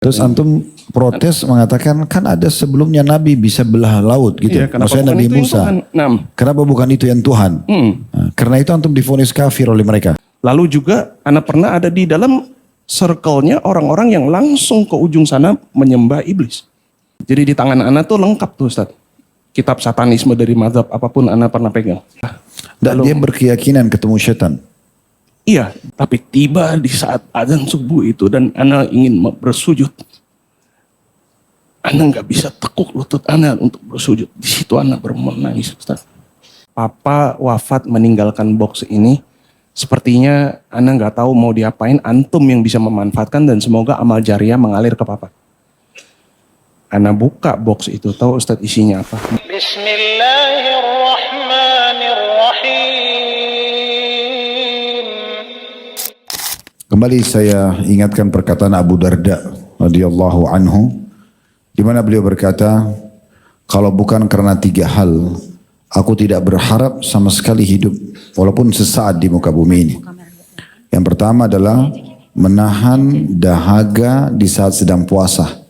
Terus antum protes mengatakan kan ada sebelumnya Nabi bisa belah laut gitu. Iya, kenapa Maksudnya bukan Nabi itu yang Musa. Tuhan? Nah. Kenapa bukan itu yang Tuhan? Nah, karena itu antum divonis kafir oleh mereka. Lalu juga anak pernah ada di dalam circle-nya orang-orang yang langsung ke ujung sana menyembah iblis. Jadi di tangan anak tuh lengkap tuh Ustaz. Kitab satanisme dari mazhab apapun anak pernah pegang. Dan dia berkeyakinan ketemu setan. Iya, tapi tiba di saat azan subuh itu dan ana ingin bersujud. Ana nggak bisa tekuk lutut ana untuk bersujud. Di situ ana menangis, Ustaz. Papa wafat meninggalkan box ini. Sepertinya ana nggak tahu mau diapain. Antum yang bisa memanfaatkan dan semoga amal jariah mengalir ke papa. Ana buka box itu, tahu Ustaz isinya apa? Bismillahirrahmanirrahim. Kembali saya ingatkan perkataan Abu Darda radhiyallahu anhu, di mana beliau berkata, kalau bukan karena 3 hal, aku tidak berharap sama sekali hidup walaupun sesaat di muka bumi ini. Yang pertama adalah menahan dahaga di saat sedang puasa.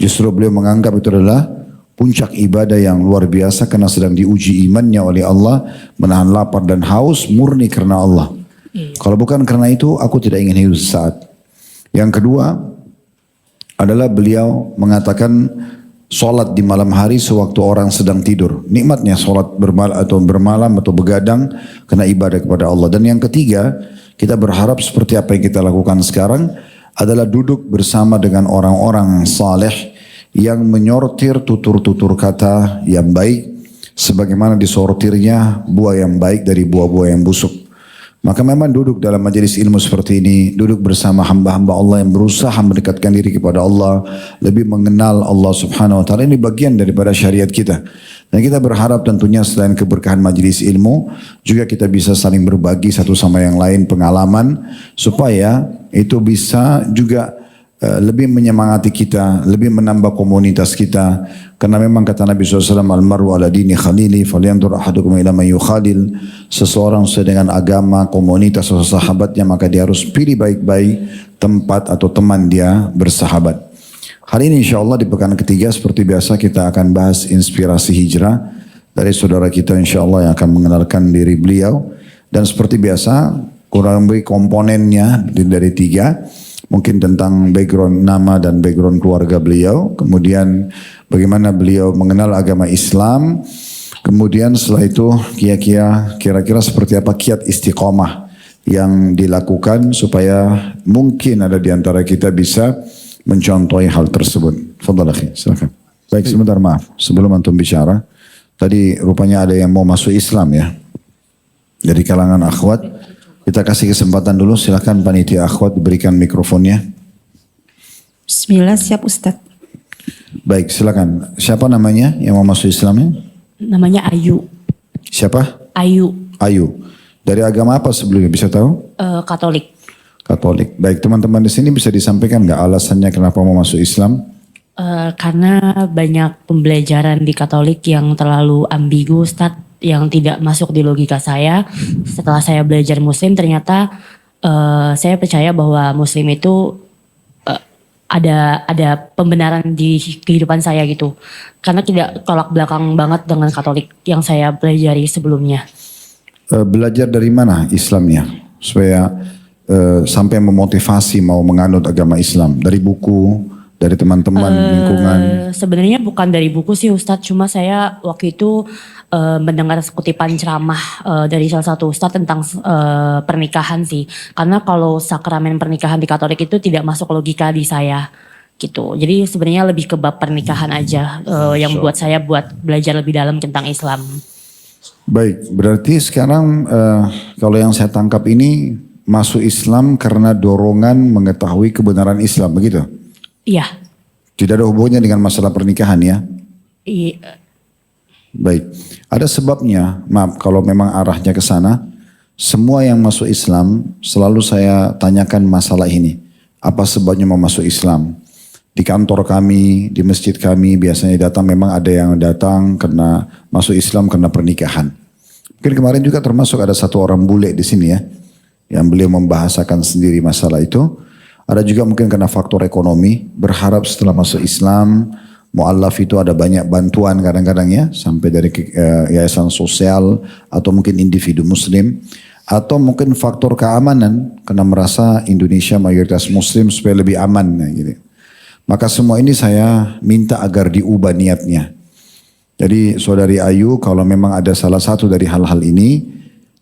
Justru beliau menganggap itu adalah puncak ibadah yang luar biasa karena sedang diuji imannya oleh Allah, menahan lapar dan haus murni karena Allah. Kalau bukan karena itu, aku tidak ingin hidup sesaat. Yang kedua adalah beliau mengatakan sholat di malam hari sewaktu orang sedang tidur. Nikmatnya sholat bermalam atau begadang karena ibadah kepada Allah. Dan yang ketiga, kita berharap seperti apa yang kita lakukan sekarang adalah duduk bersama dengan orang-orang saleh yang menyortir tutur-tutur kata yang baik sebagaimana disortirnya buah yang baik dari buah-buah yang busuk. Maka memang duduk dalam majelis ilmu seperti ini, duduk bersama hamba-hamba Allah yang berusaha mendekatkan diri kepada Allah, lebih mengenal Allah Subhanahu wa taala, ini bagian daripada syariat kita. Dan kita berharap tentunya selain keberkahan majelis ilmu, juga kita bisa saling berbagi satu sama yang lain pengalaman supaya itu bisa juga lebih menyemangati kita, lebih menambah komunitas kita. Karena memang kata Nabi SAW, Al-mar'u ala dini khalili, falyanzur ahadukum ila man yukhalil. Seseorang sesuai dengan agama, komunitas atau sahabatnya, maka dia harus pilih baik-baik tempat atau teman dia bersahabat. Hari ini insya Allah di pekan ketiga seperti biasa kita akan bahas inspirasi hijrah dari saudara kita insya Allah yang akan mengenalkan diri beliau. Dan seperti biasa kurang lebih komponennya dari 3. Mungkin tentang background nama dan background keluarga beliau. Kemudian bagaimana beliau mengenal agama Islam. Kemudian setelah itu kira-kira seperti apa kiat istiqomah yang dilakukan supaya mungkin ada di antara kita bisa mencontohi hal tersebut. Fadhal akhi, silakan. Baik, sebentar maaf. Sebelum antum bicara, tadi rupanya ada yang mau masuk Islam ya. Dari kalangan akhwat. Kita kasih kesempatan dulu, silakan panitia akhwat diberikan mikrofonnya. Bismillah, siap Ustadz. Baik, silakan. Siapa namanya yang mau masuk Islamnya? Namanya Ayu. Siapa? Ayu. Ayu. Dari agama apa sebelumnya, bisa tahu? Katolik. Katolik. Baik, teman-teman di sini bisa disampaikan nggak alasannya kenapa mau masuk Islam? Karena banyak pembelajaran di Katolik yang terlalu ambigu Ustadz, yang tidak masuk di logika saya. Setelah saya belajar Muslim ternyata saya percaya bahwa Muslim itu ada pembenaran di kehidupan saya gitu. Karena tidak tolak belakang banget dengan Katolik yang saya pelajari sebelumnya. Belajar dari mana Islamnya supaya sampai memotivasi mau menganut agama Islam? Dari buku, dari teman-teman lingkungan? Sebenarnya bukan dari buku sih Ustadz, cuma saya waktu itu mendengar kutipan ceramah dari salah satu Ustadz tentang pernikahan sih. Karena kalau sakramen pernikahan di Katolik itu tidak masuk logika di saya gitu. Jadi sebenarnya lebih ke bab pernikahan aja yang buat saya buat belajar lebih dalam tentang Islam. Baik, berarti sekarang kalau yang saya tangkap ini masuk Islam karena dorongan mengetahui kebenaran Islam, begitu? Iya. Tidak ada hubungannya dengan masalah pernikahan ya? Iya. Baik, ada sebabnya. Maaf kalau memang arahnya ke sana. Semua yang masuk Islam selalu saya tanyakan masalah ini. Apa sebabnya mau masuk Islam? Di kantor kami, di masjid kami biasanya datang, memang ada yang datang karena masuk Islam karena pernikahan. Mungkin kemarin juga termasuk ada satu orang bule di sini ya, yang beliau membahasakan sendiri masalah itu. Ada juga mungkin karena faktor ekonomi, berharap setelah masuk Islam, mu'allaf itu ada banyak bantuan kadang-kadang ya, sampai dari yayasan sosial atau mungkin individu muslim. Atau mungkin faktor keamanan, karena merasa Indonesia mayoritas muslim supaya lebih aman. Gitu. Maka semua ini saya minta agar diubah niatnya. Jadi saudari Ayu, kalau memang ada salah satu dari hal-hal ini,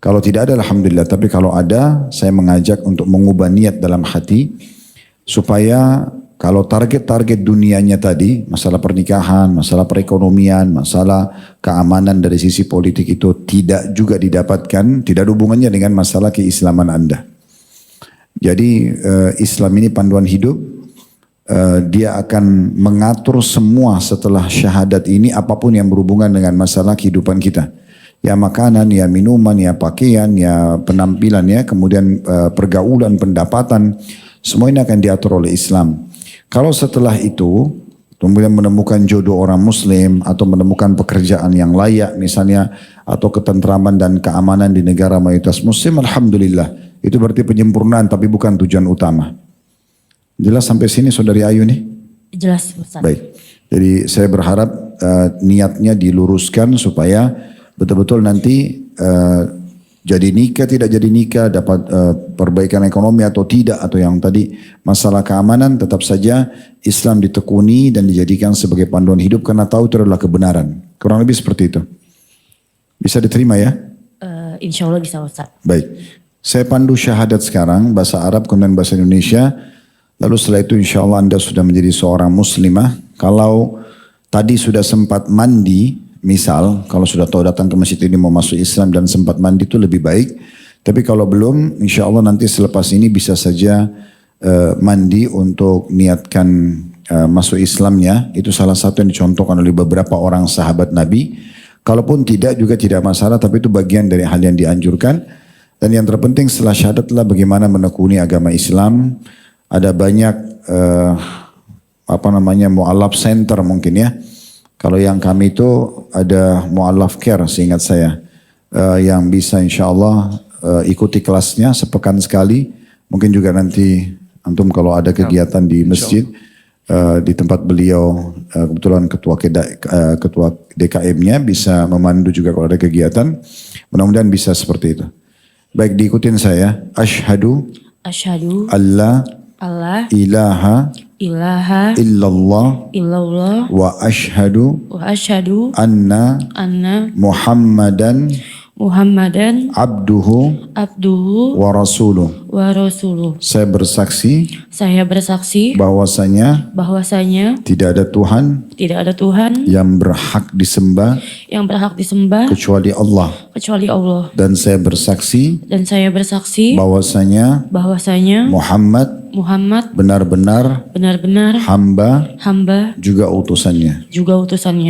kalau tidak ada alhamdulillah, tapi kalau ada, saya mengajak untuk mengubah niat dalam hati, supaya kalau target-target dunianya tadi, masalah pernikahan, masalah perekonomian, masalah keamanan dari sisi politik itu tidak juga didapatkan, tidak ada hubungannya dengan masalah keislaman Anda. Jadi Islam ini panduan hidup, dia akan mengatur semua setelah syahadat ini apapun yang berhubungan dengan masalah kehidupan kita. Ya makanan, ya minuman, ya pakaian, ya penampilan, ya kemudian pergaulan, pendapatan, semua ini akan diatur oleh Islam. Kalau setelah itu kemudian menemukan jodoh orang muslim atau menemukan pekerjaan yang layak misalnya atau ketentraman dan keamanan di negara mayoritas muslim, alhamdulillah. Itu berarti penyempurnaan tapi bukan tujuan utama. Jelas sampai sini saudari Ayu nih? Jelas Ustaz. Baik. Jadi saya berharap niatnya diluruskan supaya betul-betul nanti jadi nikah, tidak jadi nikah, dapat perbaikan ekonomi atau tidak, atau yang tadi masalah keamanan, tetap saja Islam ditekuni dan dijadikan sebagai panduan hidup karena tahu itu adalah kebenaran. Kurang lebih seperti itu. Bisa diterima ya? Insya Allah bisa Ustaz. Baik. Saya pandu syahadat sekarang, bahasa Arab kemudian bahasa Indonesia. Lalu setelah itu insya Allah Anda sudah menjadi seorang muslimah. Kalau tadi sudah sempat mandi, misal, kalau sudah tahu datang ke masjid ini mau masuk Islam dan sempat mandi itu lebih baik. Tapi kalau belum, insya Allah nanti selepas ini bisa saja mandi untuk niatkan masuk Islamnya. Itu salah satu yang dicontohkan oleh beberapa orang sahabat Nabi. Kalaupun tidak juga tidak masalah, tapi itu bagian dari hal yang dianjurkan. Dan yang terpenting setelah syahadat adalah bagaimana menekuni agama Islam. Ada banyak mu'alaf center mungkin ya. Kalau yang kami itu ada mu'alaf care seingat saya. Yang bisa insya Allah ikuti kelasnya sepekan sekali. Mungkin juga nanti antum kalau ada kegiatan di masjid. Di tempat beliau kebetulan ketua DKM-nya bisa memandu juga kalau ada kegiatan. Mudah-mudahan bisa seperti itu. Baik, diikutin saya. Asyhadu alla ilaha illallah wa asyhadu anna Muhammadan abduhu wa rasuluh. Saya bersaksi bahwasanya tidak ada Tuhan yang berhak disembah kecuali Allah. Dan saya bersaksi bahwasanya Muhammad benar-benar hamba juga utusannya.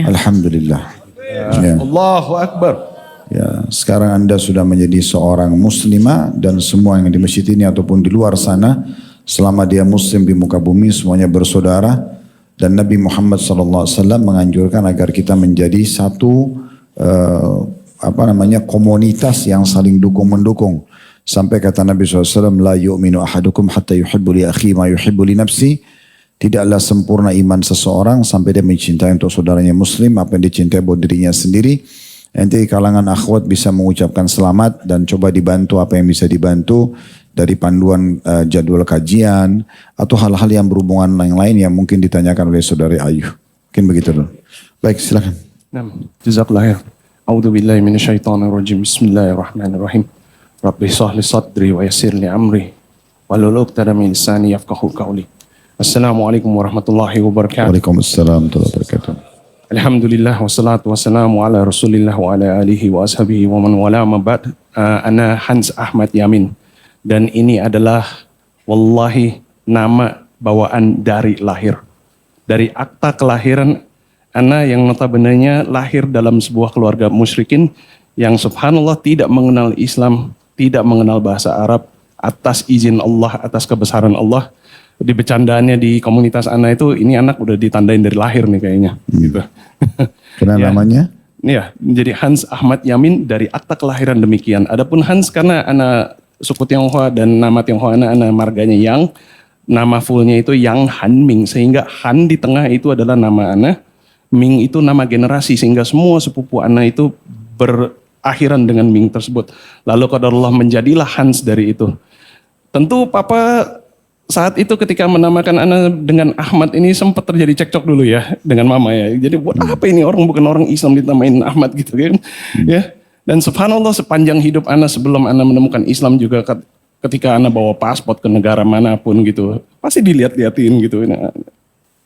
Alhamdulillah. Ya. Allahu Akbar. Ya, sekarang Anda sudah menjadi seorang muslimah dan semua yang di masjid ini ataupun di luar sana, selama dia muslim di muka bumi semuanya bersaudara. Dan Nabi Muhammad SAW menganjurkan agar kita menjadi satu komunitas yang saling dukung-mendukung. Sampai kata Nabi SAW, la yu'minu ahadukum hatta yuhibbu li akhi ma yuhibbu li nafsi. Tidaklah sempurna iman seseorang sampai dia mencintai untuk saudaranya muslim apa yang dicintai buat dirinya sendiri. Nanti kalangan akhwat bisa mengucapkan selamat dan coba dibantu apa yang bisa dibantu dari panduan jadwal kajian atau hal-hal yang berhubungan lain-lain yang mungkin ditanyakan oleh saudari Ayu. Mungkin begitu dulu. Baik, silakan. Jazakallah khair. A'udzu billahi minasyaitonir rajim. Bismillahirrahmanirrahim. Rabbi shrah li sadri wa yassir li amri wahlul 'uqdatam min lisani yafqahu qawli. Assalamualaikum warahmatullahi wabarakatuh. Waalaikumsalam warahmatullahi wabarakatuh. Alhamdulillah wassalatu wassalamu ala Rasulillah wa ala alihi wa ashabihi wa man wala ma ba'd. Ana Hans Ahmad Yamin dan ini adalah wallahi nama bawaan dari lahir. Dari akta kelahiran ana yang notabene lahir dalam sebuah keluarga musyrikin yang subhanallah tidak mengenal Islam, tidak mengenal bahasa Arab, atas izin Allah, atas kebesaran Allah. Di bercandaannya di komunitas ana itu, ini anak udah ditandain dari lahir nih kayaknya. Gitu. Kenapa namanya? Ya, menjadi Hans Ahmad Yamin dari akta kelahiran demikian. Adapun Hans karena ana suku Tionghoa dan nama Tionghoa ana marganya Yang, Nama fullnya itu Yang Han Ming, sehingga Han di tengah itu adalah nama ana, Ming itu nama generasi, sehingga semua sepupu ana itu berakhiran dengan Ming tersebut. Lalu qadarullah menjadilah Hans dari itu. Tentu papa saat itu ketika menamakan ana dengan Ahmad ini sempat terjadi cekcok dulu ya dengan mama ya. Jadi buat apa ini orang bukan orang Islam ditamain Ahmad gitu kan. Ya. Dan subhanallah sepanjang hidup ana sebelum ana menemukan Islam juga ketika ana bawa paspor ke negara manapun gitu, pasti dilihat-liatin gitu. Nah,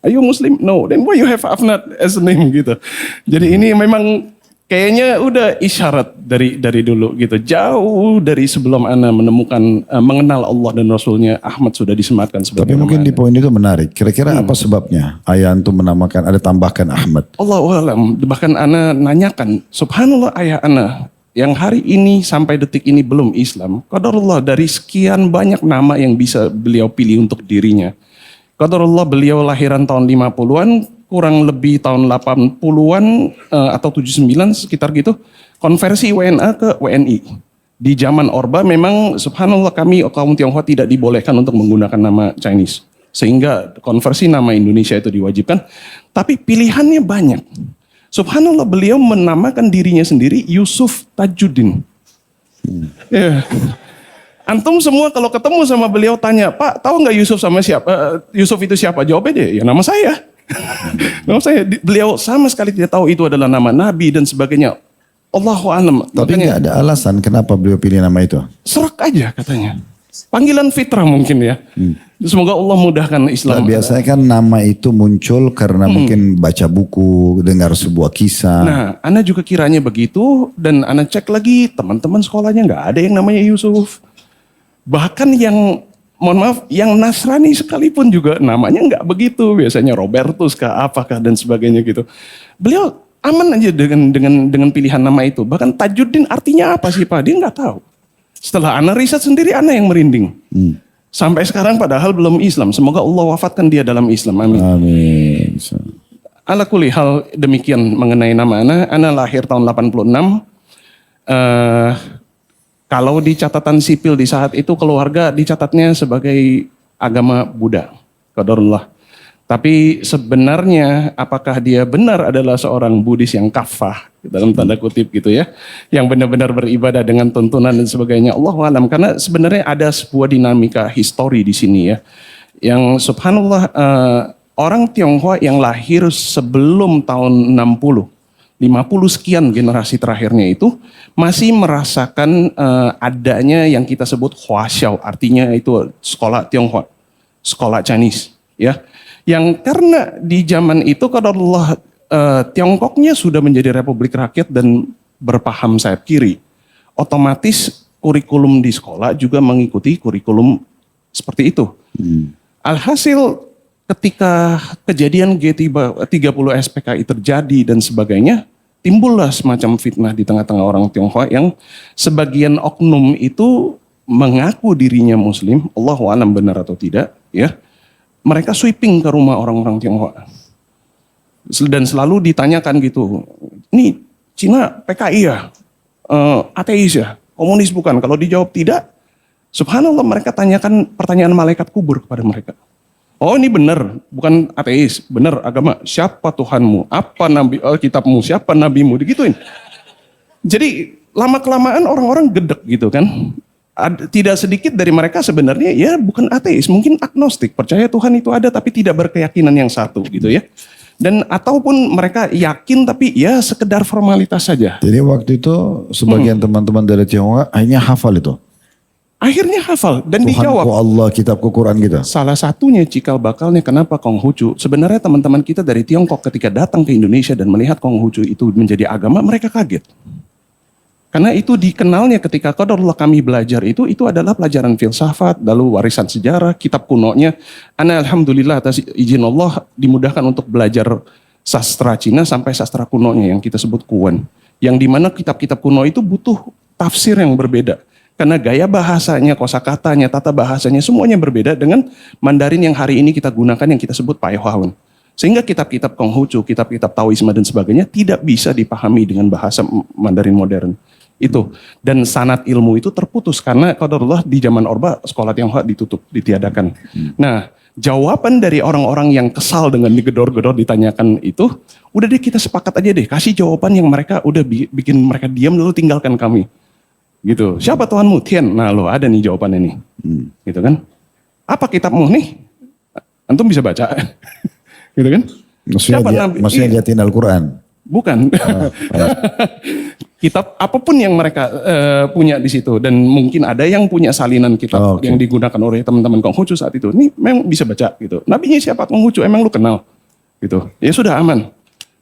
are you Muslim? No. Then why you have Ahmad as a name gitu. Jadi ini memang kayaknya udah isyarat dari dulu gitu. Jauh dari sebelum ana menemukan mengenal Allah dan Rasulnya, Ahmad sudah disematkan sebagai Tapi mungkin nama di poin itu menarik. Kira-kira apa sebabnya ayah antum menamakan, ada tambahkan Ahmad? Allahu alam. Bahkan ana nanyakan, subhanallah ayah ana yang hari ini sampai detik ini belum Islam, qadarullah dari sekian banyak nama yang bisa beliau pilih untuk dirinya. Qadarullah beliau lahiran tahun 50-an, kurang lebih tahun 80-an atau 79 sekitar gitu, konversi WNA ke WNI. Di zaman Orba memang subhanallah kami kaum Tionghoa tidak dibolehkan untuk menggunakan nama Chinese. Sehingga konversi nama Indonesia itu diwajibkan, tapi pilihannya banyak. Subhanallah beliau menamakan dirinya sendiri Yusuf Tajuddin. Ya. Antum semua kalau ketemu sama beliau tanya, Pak tahu nggak Yusuf sama siapa? Yusuf itu siapa? Jawabnya dia, ya nama saya. Nama saya. Beliau sama sekali tidak tahu itu adalah nama Nabi dan sebagainya. Allahu a'lam. Tapi nggak ada alasan kenapa beliau pilih nama itu? Serak aja katanya. Panggilan fitrah mungkin ya. Semoga Allah mudahkan Islam. Nah, biasanya kan nama itu muncul karena mungkin baca buku, dengar sebuah kisah. Nah, ana juga kiranya begitu dan ana cek lagi teman-teman sekolahnya nggak ada yang namanya Yusuf. Bahkan yang mohon maaf, yang Nasrani sekalipun juga namanya nggak begitu. Biasanya Robertus kah, apakah dan sebagainya gitu. Beliau aman aja dengan pilihan nama itu. Bahkan Tajuddin artinya apa sih Pak? Dia nggak tahu. Setelah ana riset sendiri, ana yang merinding. Sampai sekarang padahal belum Islam. Semoga Allah wafatkan dia dalam Islam. Amin. Amin. Ala kulli hal demikian mengenai nama ana lahir tahun 86. Kalau di catatan sipil di saat itu keluarga dicatatnya sebagai agama Buddha. Qadarullah. Tapi sebenarnya apakah dia benar adalah seorang Buddhis yang kafah dalam tanda kutip gitu ya, yang benar-benar beribadah dengan tuntunan dan sebagainya, Allahu a'lam. Karena sebenarnya ada sebuah dinamika histori di sini ya, yang subhanallah orang Tionghoa yang lahir sebelum tahun 60, 50 sekian generasi terakhirnya itu masih merasakan adanya yang kita sebut Huaxiao, artinya itu sekolah Tionghoa, sekolah Chinese ya. Yang karena di zaman itu qadarullah Tiongkoknya sudah menjadi republik rakyat dan berpaham sayap kiri. Otomatis kurikulum di sekolah juga mengikuti kurikulum seperti itu. Alhasil ketika kejadian G30 SPKI terjadi dan sebagainya, timbullah semacam fitnah di tengah-tengah orang Tionghoa yang sebagian oknum itu mengaku dirinya Muslim, Allahu a'lam benar atau tidak ya. Mereka sweeping ke rumah orang-orang Tionghoa. Dan selalu ditanyakan gitu, ini Cina PKI ya, ateis ya, komunis bukan? Kalau dijawab tidak, subhanallah mereka tanyakan pertanyaan malaikat kubur kepada mereka. Oh ini benar, bukan ateis, benar agama. Siapa Tuhanmu? Apa nabi kitabmu? Siapa nabimu? Digituin. Jadi lama-kelamaan orang-orang gedek gitu kan. Tidak sedikit dari mereka sebenarnya ya bukan ateis, mungkin agnostik, percaya Tuhan itu ada tapi tidak berkeyakinan yang satu gitu ya. Dan ataupun mereka yakin tapi ya sekedar formalitas saja. Jadi waktu itu sebagian teman-teman dari Tionghoa akhirnya hafal itu. Akhirnya hafal dan dijawab. Tuhanku Allah, kitabku Quran gitu. Salah satunya cikal bakalnya kenapa Konghucu. Sebenarnya teman-teman kita dari Tiongkok ketika datang ke Indonesia dan melihat Konghucu itu menjadi agama, mereka kaget. Karena itu dikenalnya ketika qadarullah kami belajar itu adalah pelajaran filsafat, lalu warisan sejarah, kitab kunonya. Ana alhamdulillah atas izin Allah dimudahkan untuk belajar sastra Cina sampai sastra kunonya yang kita sebut Kuan. Yang dimana kitab-kitab kuno itu butuh tafsir yang berbeda. Karena gaya bahasanya, kosakatanya, tata bahasanya semuanya berbeda dengan Mandarin yang hari ini kita gunakan yang kita sebut Paihuahun. Sehingga kitab-kitab Konghucu, kitab-kitab Taoisme dan sebagainya tidak bisa dipahami dengan bahasa Mandarin modern. Itu. Dan sanad ilmu itu terputus karena qadarullah di zaman Orba sekolah Tionghoa ditutup, ditiadakan. Nah, jawaban dari orang-orang yang kesal dengan digedor-gedor ditanyakan itu, udah deh kita sepakat aja deh, kasih jawaban yang mereka udah bikin mereka diam lalu tinggalkan kami. Gitu. Siapa Tuhanmu? Tian. Nah, lo ada nih jawabannya nih. Gitu kan? Apa kitabmu nih? Antum bisa baca. Gitu kan? Maksudnya liatin Al-Quran. Bukan. Kitab apapun yang mereka punya di situ, dan mungkin ada yang punya salinan kitab yang digunakan oleh teman-teman Konghucu saat itu. Ini memang bisa baca gitu. Nabinya siapa Konghucu? Emang lu kenal? Gitu. Ya sudah aman.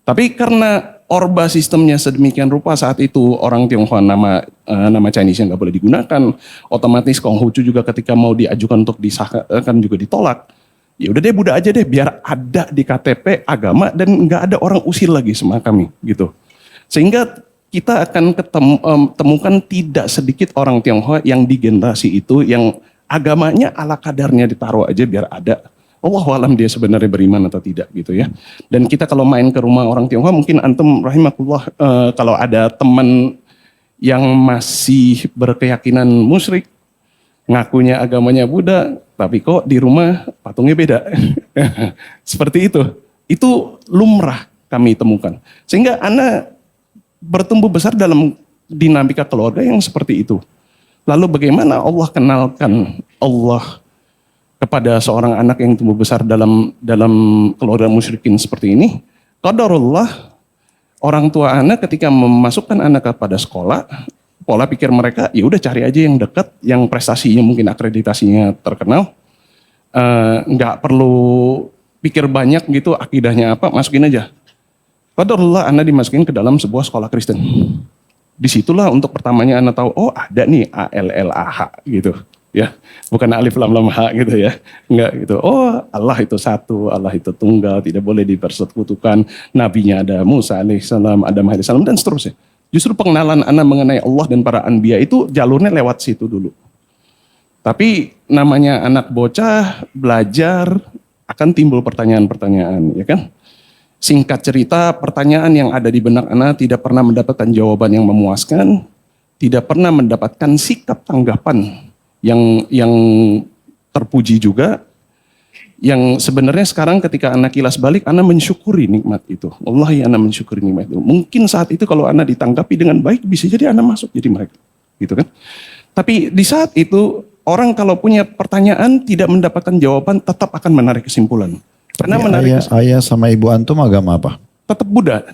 Tapi karena Orba sistemnya sedemikian rupa saat itu orang Tionghoa nama Chinese yang nggak boleh digunakan, otomatis Konghucu juga ketika mau diajukan untuk disahkan juga ditolak. Ya udah deh Buddha aja deh biar ada di KTP agama dan nggak ada orang usil lagi sama kami gitu. Sehingga kita akan temukan tidak sedikit orang Tionghoa yang di generasi itu yang agamanya ala kadarnya ditaruh aja biar ada. Wallahualam dia sebenarnya beriman atau tidak gitu ya. Dan kita kalau main ke rumah orang Tionghoa mungkin antum rahimakumullah kalau ada teman yang masih berkeyakinan musyrik, ngakunya agamanya Buddha, tapi kok di rumah patungnya beda. Seperti itu. Itu lumrah kami temukan. Sehingga anak bertumbuh besar dalam dinamika keluarga yang seperti itu. Lalu bagaimana Allah kenalkan Allah kepada seorang anak yang tumbuh besar dalam keluarga musyrikin seperti ini? Qadarullah, orang tua anak ketika memasukkan anak kepada sekolah, pola pikir mereka, ya udah cari aja yang dekat, yang prestasinya mungkin akreditasinya terkenal, nggak perlu pikir banyak gitu, akidahnya apa, masukin aja. Qadarullah anak dimasukin ke dalam sebuah sekolah Kristen. Disitulah untuk pertamanya anak tahu, oh ada nih ALLAH gitu. Ya, bukan alif lam lam ha gitu ya, enggak gitu. Oh Allah itu satu, Allah itu tunggal, tidak boleh dipersekutukan. Nabinya ada Musa alaihissalam, Adam alaihissalam dan seterusnya. Justru pengenalan anak mengenai Allah dan para anbiya itu jalurnya lewat situ dulu. Tapi namanya anak bocah belajar akan timbul pertanyaan-pertanyaan, ya kan? Singkat cerita, pertanyaan yang ada di benak anak tidak pernah mendapatkan jawaban yang memuaskan, tidak pernah mendapatkan sikap tanggapan yang terpuji juga, yang sebenarnya sekarang ketika anak kilas balik, anak mensyukuri nikmat itu. Wallahi anak mensyukuri nikmat itu. Mungkin saat itu kalau anak ditanggapi dengan baik, bisa jadi anak masuk jadi mereka, gitu kan? Tapi di saat itu orang kalau punya pertanyaan tidak mendapatkan jawaban, tetap akan menarik kesimpulan. Karena ayah sama ibu antum agama apa? Tetap Buddha.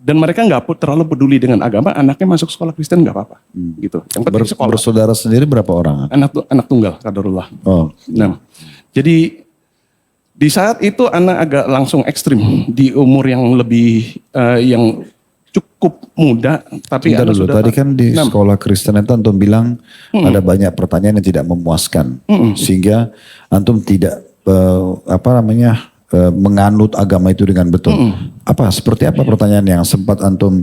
Dan mereka nggak terlalu peduli dengan agama, anaknya masuk sekolah Kristen nggak apa-apa, gitu. Yang penting sekolah. Bersaudara sendiri berapa orang? Anak tunggal, qadarullah. Oh. Nah, jadi di saat itu anak agak langsung ekstrim di umur yang lebih yang cukup muda, tapi anak dulu, sudah. Tadi kan di sekolah Kristen itu antum bilang ada banyak pertanyaan yang tidak memuaskan, sehingga antum tidak menganut agama itu dengan betul. Seperti apa pertanyaan yang sempat antum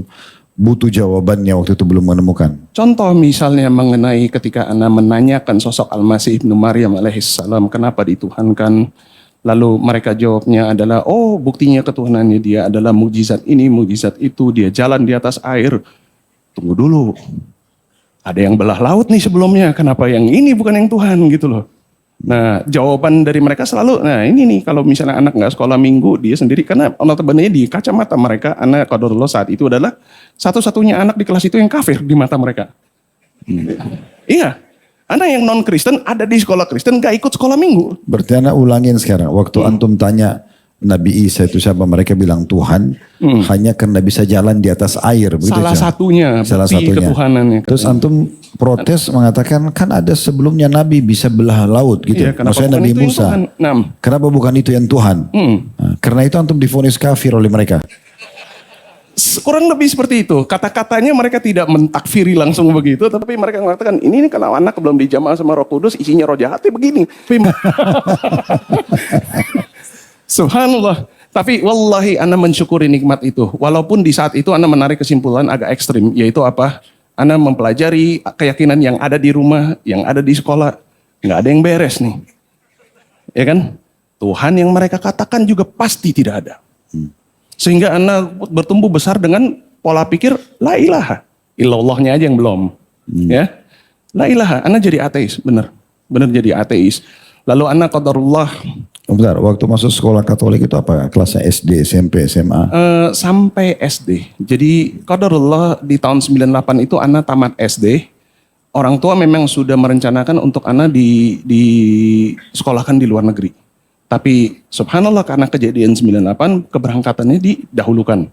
butuh jawabannya waktu itu belum menemukan? Contoh misalnya mengenai ketika Anda menanyakan sosok Al-Masih Ibnu Maryam alaihissalam, kenapa dituhankan? Lalu mereka jawabnya adalah, oh buktinya ketuhanannya dia adalah mukjizat ini, mukjizat itu, dia jalan di atas air. Tunggu dulu, ada yang belah laut nih sebelumnya, kenapa yang ini bukan yang Tuhan gitu loh. Nah, jawaban dari mereka selalu, nah ini nih kalau misalnya anak nggak sekolah minggu, dia sendiri, karena notabene di kacamata mereka, anak qadarullah saat itu adalah satu-satunya anak di kelas itu yang kafir di mata mereka. Iya, anak yang non Kristen ada di sekolah Kristen gak ikut sekolah minggu. Berarti anak ulangin sekarang, waktu antum tanya Nabi Isa itu siapa, mereka bilang Tuhan, hanya karena bisa jalan di atas air. Salah satunya, bukti ketuhanannya. Terus antum protes mengatakan kan ada sebelumnya Nabi bisa belah laut gitu. Iya, maksudnya Nabi Musa. Kenapa bukan itu yang Tuhan? Nah, karena itu antum divonis kafir oleh mereka. Kurang lebih seperti itu. Kata-katanya mereka tidak mentakfiri langsung begitu, tapi mereka mengatakan ini kalau anak belum dijamah sama Roh Kudus, isinya roh jahat begini. Subhanallah. Tapi wallahi Anda mensyukuri nikmat itu. Walaupun di saat itu Anda menarik kesimpulan agak ekstrim. Yaitu apa? Anda mempelajari keyakinan yang ada di rumah, yang ada di sekolah. Nggak ada yang beres nih. Ya kan? Tuhan yang mereka katakan juga pasti tidak ada. Sehingga Anda bertumbuh besar dengan pola pikir la ilaha Illallahnya aja yang belum. Ya. La ilaha, ana jadi ateis, bener jadi ateis. Lalu ana qadarullah. Bentar, waktu masuk sekolah Katolik itu apa? Kelasnya SD, SMP, SMA? Sampai SD. Jadi qadarullah di tahun 98 itu ana tamat SD. Orang tua memang sudah merencanakan untuk ana di sekolahkan di luar negeri. Tapi subhanallah karena kejadian 98 keberangkatannya didahulukan.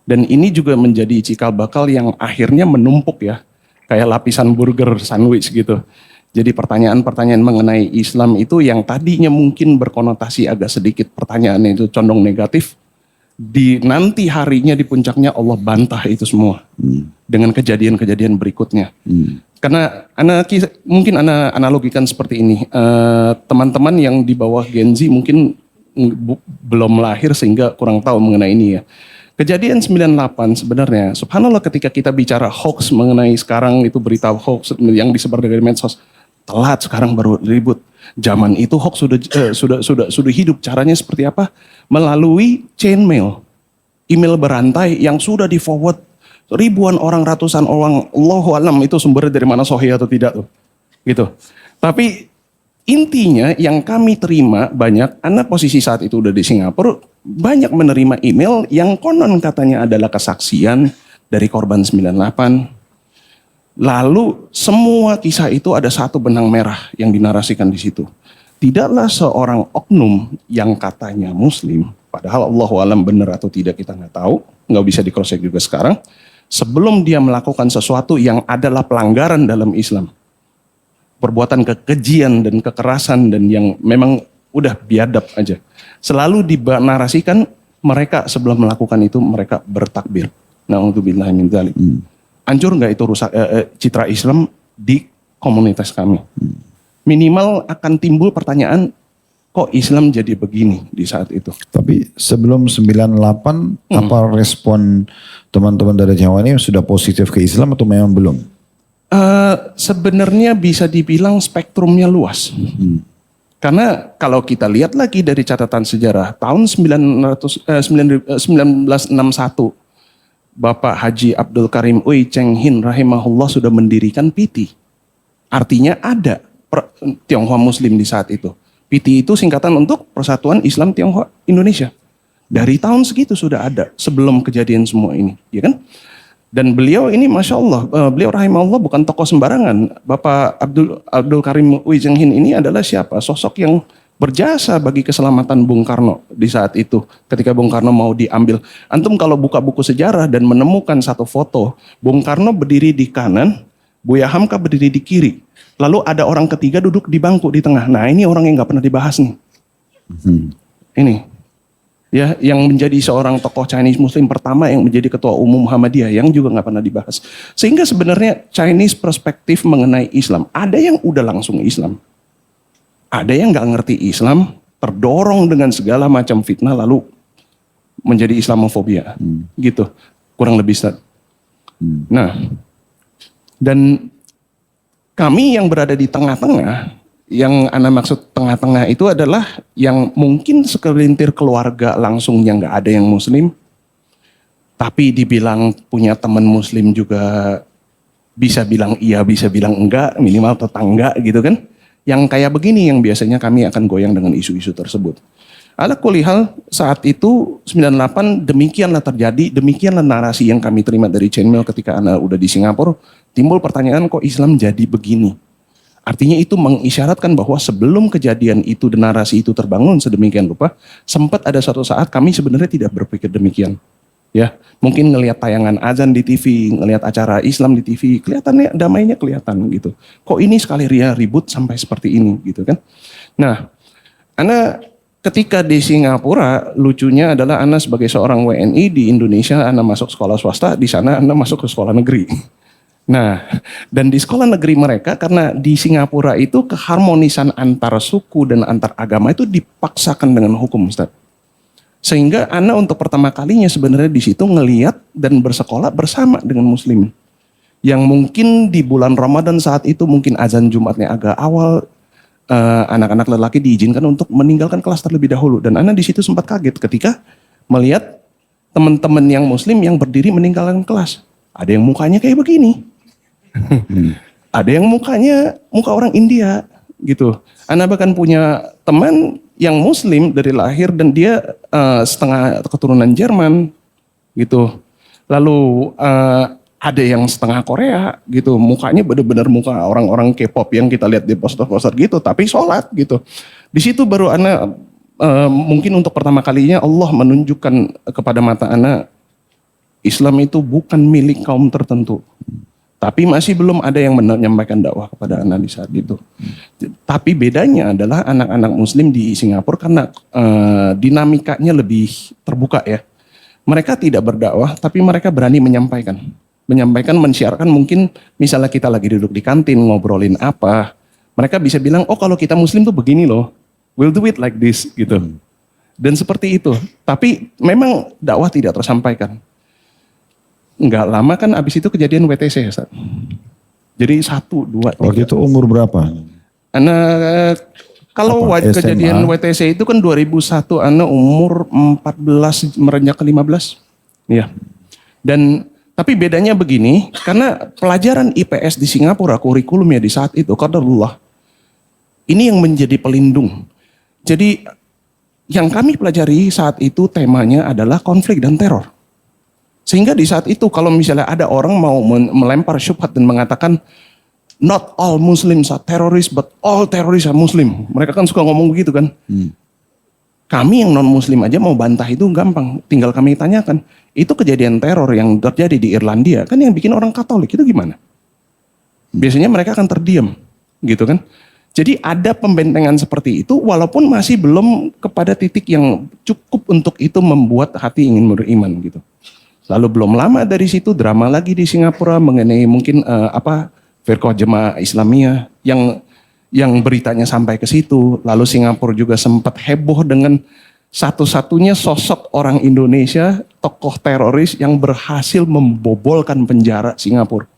Dan ini juga menjadi cikal bakal yang akhirnya menumpuk ya. Kayak lapisan burger sandwich gitu. Jadi pertanyaan-pertanyaan mengenai Islam itu yang tadinya mungkin berkonotasi agak sedikit pertanyaannya itu condong negatif. Di nanti harinya di puncaknya Allah bantah itu semua. Dengan kejadian-kejadian berikutnya. Karena mungkin analogikan seperti ini. Teman-teman yang di bawah Gen Z mungkin belum lahir sehingga kurang tahu mengenai ini ya. Kejadian 98 sebenarnya, subhanallah ketika kita bicara hoax mengenai sekarang itu berita hoax yang disebar dari medsos, telat sekarang baru ribut. Zaman itu hoax sudah hidup. Caranya seperti apa? Melalui chain mail, email berantai yang sudah di forward ribuan orang, ratusan orang. Allahu alam itu sumbernya dari mana, sahih atau tidak tuh, gitu. Tapi intinya yang kami terima banyak, anak posisi saat itu udah di Singapura, banyak menerima email yang konon katanya adalah kesaksian dari korban 98. Lalu semua kisah itu ada satu benang merah yang dinarasikan di situ. Tidaklah seorang oknum yang katanya muslim, padahal Allahu alam benar atau tidak kita nggak tahu, nggak bisa di cross check juga sekarang, sebelum dia melakukan sesuatu yang adalah pelanggaran dalam Islam. Perbuatan kekejian dan kekerasan dan yang memang udah biadab aja. Selalu dinarasikan mereka sebelum melakukan itu mereka bertakbir. Na'udzubillah min dzalik. Hancur nggak itu rusak citra Islam di komunitas kami? Minimal akan timbul pertanyaan, kok Islam jadi begini di saat itu? Tapi sebelum 98 apa respon teman-teman dari Jawa ini sudah positif ke Islam atau memang belum? Sebenarnya bisa dibilang spektrumnya luas. Karena kalau kita lihat lagi dari catatan sejarah, tahun 1961, Bapak Haji Abdul Karim Uy Cheng Hin rahimahullah sudah mendirikan PITI. Artinya ada Tionghoa Muslim di saat itu. PITI itu singkatan untuk Persatuan Islam Tionghoa Indonesia. Dari tahun segitu sudah ada sebelum kejadian semua ini, ya kan? Dan beliau ini Masya Allah, beliau rahimahullah bukan tokoh sembarangan. Bapak Abdul Karim Wijenghin ini adalah siapa? Sosok yang berjasa bagi keselamatan Bung Karno di saat itu. Ketika Bung Karno mau diambil. Antum kalau buka buku sejarah dan menemukan satu foto, Bung Karno berdiri di kanan, Buya Hamka berdiri di kiri. Lalu ada orang ketiga duduk di bangku di tengah. Nah ini orang yang gak pernah dibahas nih. Ini. Ya, yang menjadi seorang tokoh Chinese Muslim pertama yang menjadi ketua umum Muhammadiyah yang juga nggak pernah dibahas. Sehingga sebenarnya Chinese perspektif mengenai Islam, ada yang udah langsung Islam, ada yang nggak ngerti Islam, terdorong dengan segala macam fitnah lalu menjadi Islamofobia, gitu, kurang lebih Ustaz. Nah, dan kami yang berada di tengah-tengah. Yang Ana maksud tengah-tengah itu adalah yang mungkin sekelintir keluarga langsung yang gak ada yang muslim. Tapi dibilang punya teman muslim juga bisa bilang iya, bisa bilang enggak, minimal tetangga gitu kan. Yang kayak begini yang biasanya kami akan goyang dengan isu-isu tersebut. Ala kulihal saat itu 98 demikianlah terjadi, demikianlah narasi yang kami terima dari channel ketika Ana udah di Singapura. Timbul pertanyaan kok Islam jadi begini. Artinya itu mengisyaratkan bahwa sebelum kejadian itu dan narasi itu terbangun sedemikian rupa, sempat ada suatu saat kami sebenarnya tidak berpikir demikian. Ya, mungkin ngelihat tayangan azan di TV, ngelihat acara Islam di TV, kelihatannya damainya kelihatan gitu. Kok ini sekali ribut sampai seperti ini gitu kan. Nah, Ana ketika di Singapura, lucunya adalah Ana sebagai seorang WNI di Indonesia, Ana masuk sekolah swasta, di sana Ana masuk ke sekolah negeri. Nah, dan di sekolah negeri mereka, karena di Singapura itu keharmonisan antar suku dan antar agama itu dipaksakan dengan hukum, Ustaz. Sehingga Ana untuk pertama kalinya sebenarnya di situ ngelihat dan bersekolah bersama dengan muslim. Yang mungkin di bulan Ramadan saat itu mungkin azan Jumatnya agak awal, anak-anak lelaki diizinkan untuk meninggalkan kelas terlebih dahulu. Dan Ana di situ sempat kaget ketika melihat teman-teman yang muslim yang berdiri meninggalkan kelas. Ada yang mukanya kayak begini. Ada yang mukanya muka orang India gitu. Ana bahkan punya teman yang Muslim dari lahir dan dia setengah keturunan Jerman gitu. Lalu ada yang setengah Korea gitu. Mukanya benar-benar muka orang-orang K-pop yang kita lihat di poster-poster gitu. Tapi sholat gitu. Di situ baru Ana mungkin untuk pertama kalinya Allah menunjukkan kepada mata Ana Islam itu bukan milik kaum tertentu. Tapi masih belum ada yang menyampaikan dakwah kepada anak di saat itu. Tapi bedanya adalah anak-anak muslim di Singapura karena dinamikanya lebih terbuka ya. Mereka tidak berdakwah tapi mereka berani menyampaikan. Menyampaikan, mensiarkan mungkin misalnya kita lagi duduk di kantin ngobrolin apa. Mereka bisa bilang, oh kalau kita muslim tuh begini loh. We'll do it like this gitu. Dan seperti itu. Tapi memang dakwah tidak tersampaikan. Enggak lama kan abis itu kejadian WTC ya Ustaz. Jadi 1, 2, 3. Waktu itu umur berapa? Kalau kejadian WTC itu kan 2001, Ana umur 14 merenjak ke 15. Iya. Dan tapi bedanya begini, karena pelajaran IPS di Singapura kurikulumnya di saat itu qadarullah. Ini yang menjadi pelindung. Jadi yang kami pelajari saat itu temanya adalah konflik dan teror. Sehingga di saat itu kalau misalnya ada orang mau melempar syubhat dan mengatakan not all Muslims are terrorists but all terrorists are Muslim. Mereka kan suka ngomong begitu kan. Kami yang non Muslim aja mau bantah itu gampang. Tinggal kami tanyakan, itu kejadian teror yang terjadi di Irlandia kan yang bikin orang Katolik itu gimana? Biasanya mereka akan terdiam gitu kan. Jadi ada pembentengan seperti itu walaupun masih belum kepada titik yang cukup untuk itu membuat hati ingin beriman gitu. Lalu belum lama dari situ drama lagi di Singapura mengenai mungkin Firqah Jemaah Islamiyah yang beritanya sampai ke situ. Lalu Singapura juga sempat heboh dengan satu-satunya sosok orang Indonesia, tokoh teroris yang berhasil membobolkan penjara Singapura.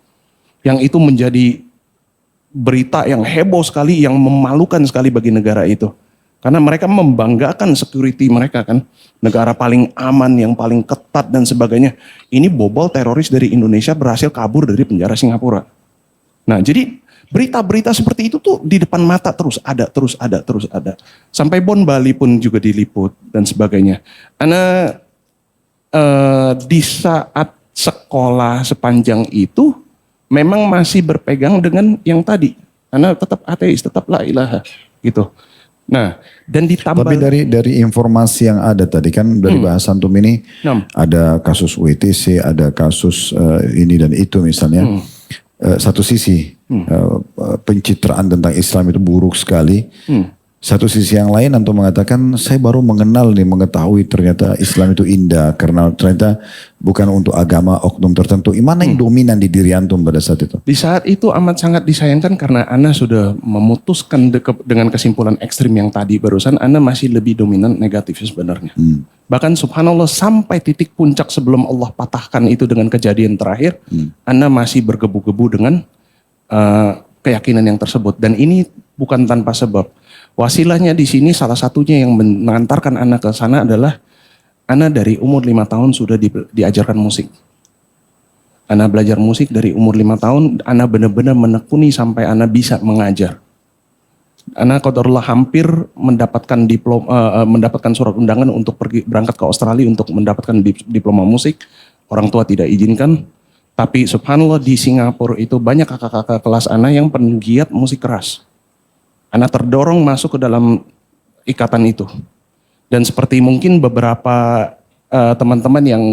Yang itu menjadi berita yang heboh sekali, yang memalukan sekali bagi negara itu. Karena mereka membanggakan security mereka kan. Negara paling aman, yang paling ketat dan sebagainya. Ini bobol teroris dari Indonesia berhasil kabur dari penjara Singapura. Nah jadi berita-berita seperti itu tuh di depan mata terus ada. Sampai Bon Bali pun juga diliput dan sebagainya. Ana di saat sekolah sepanjang itu memang masih berpegang dengan yang tadi. Ana tetap ateis, tetap la ilaha gitu. Nah, dan ditambah. Tapi dari informasi yang ada tadi kan dari bahasa antum ini ada kasus WTC, ada kasus ini dan itu misalnya. Satu sisi pencitraan tentang Islam itu buruk sekali. Satu sisi yang lain antum mengatakan saya baru mengetahui ternyata Islam itu indah karena ternyata bukan untuk agama oknum tertentu. Mana yang dominan di diri antum pada saat itu? Di saat itu amat sangat disayangkan karena Ana sudah memutuskan dengan kesimpulan ekstrim yang tadi barusan. Ana masih lebih dominan negatif sebenarnya. Bahkan subhanallah sampai titik puncak sebelum Allah patahkan itu dengan kejadian terakhir. Ana masih bergebu-gebu dengan keyakinan yang tersebut. Dan ini bukan tanpa sebab. Wasilahnya di sini salah satunya yang mengantarkan Ana ke sana adalah Ana dari umur 5 tahun sudah diajarkan musik. Ana belajar musik dari umur 5 tahun, Ana benar-benar menekuni sampai Ana bisa mengajar. Ana qadarullah hampir mendapatkan mendapatkan surat undangan untuk berangkat ke Australia untuk mendapatkan diploma musik. Orang tua tidak izinkan. Tapi subhanallah di Singapura itu banyak kakak-kakak kelas Ana yang penggiat musik keras. Ana terdorong masuk ke dalam ikatan itu. Dan seperti mungkin beberapa teman-teman yang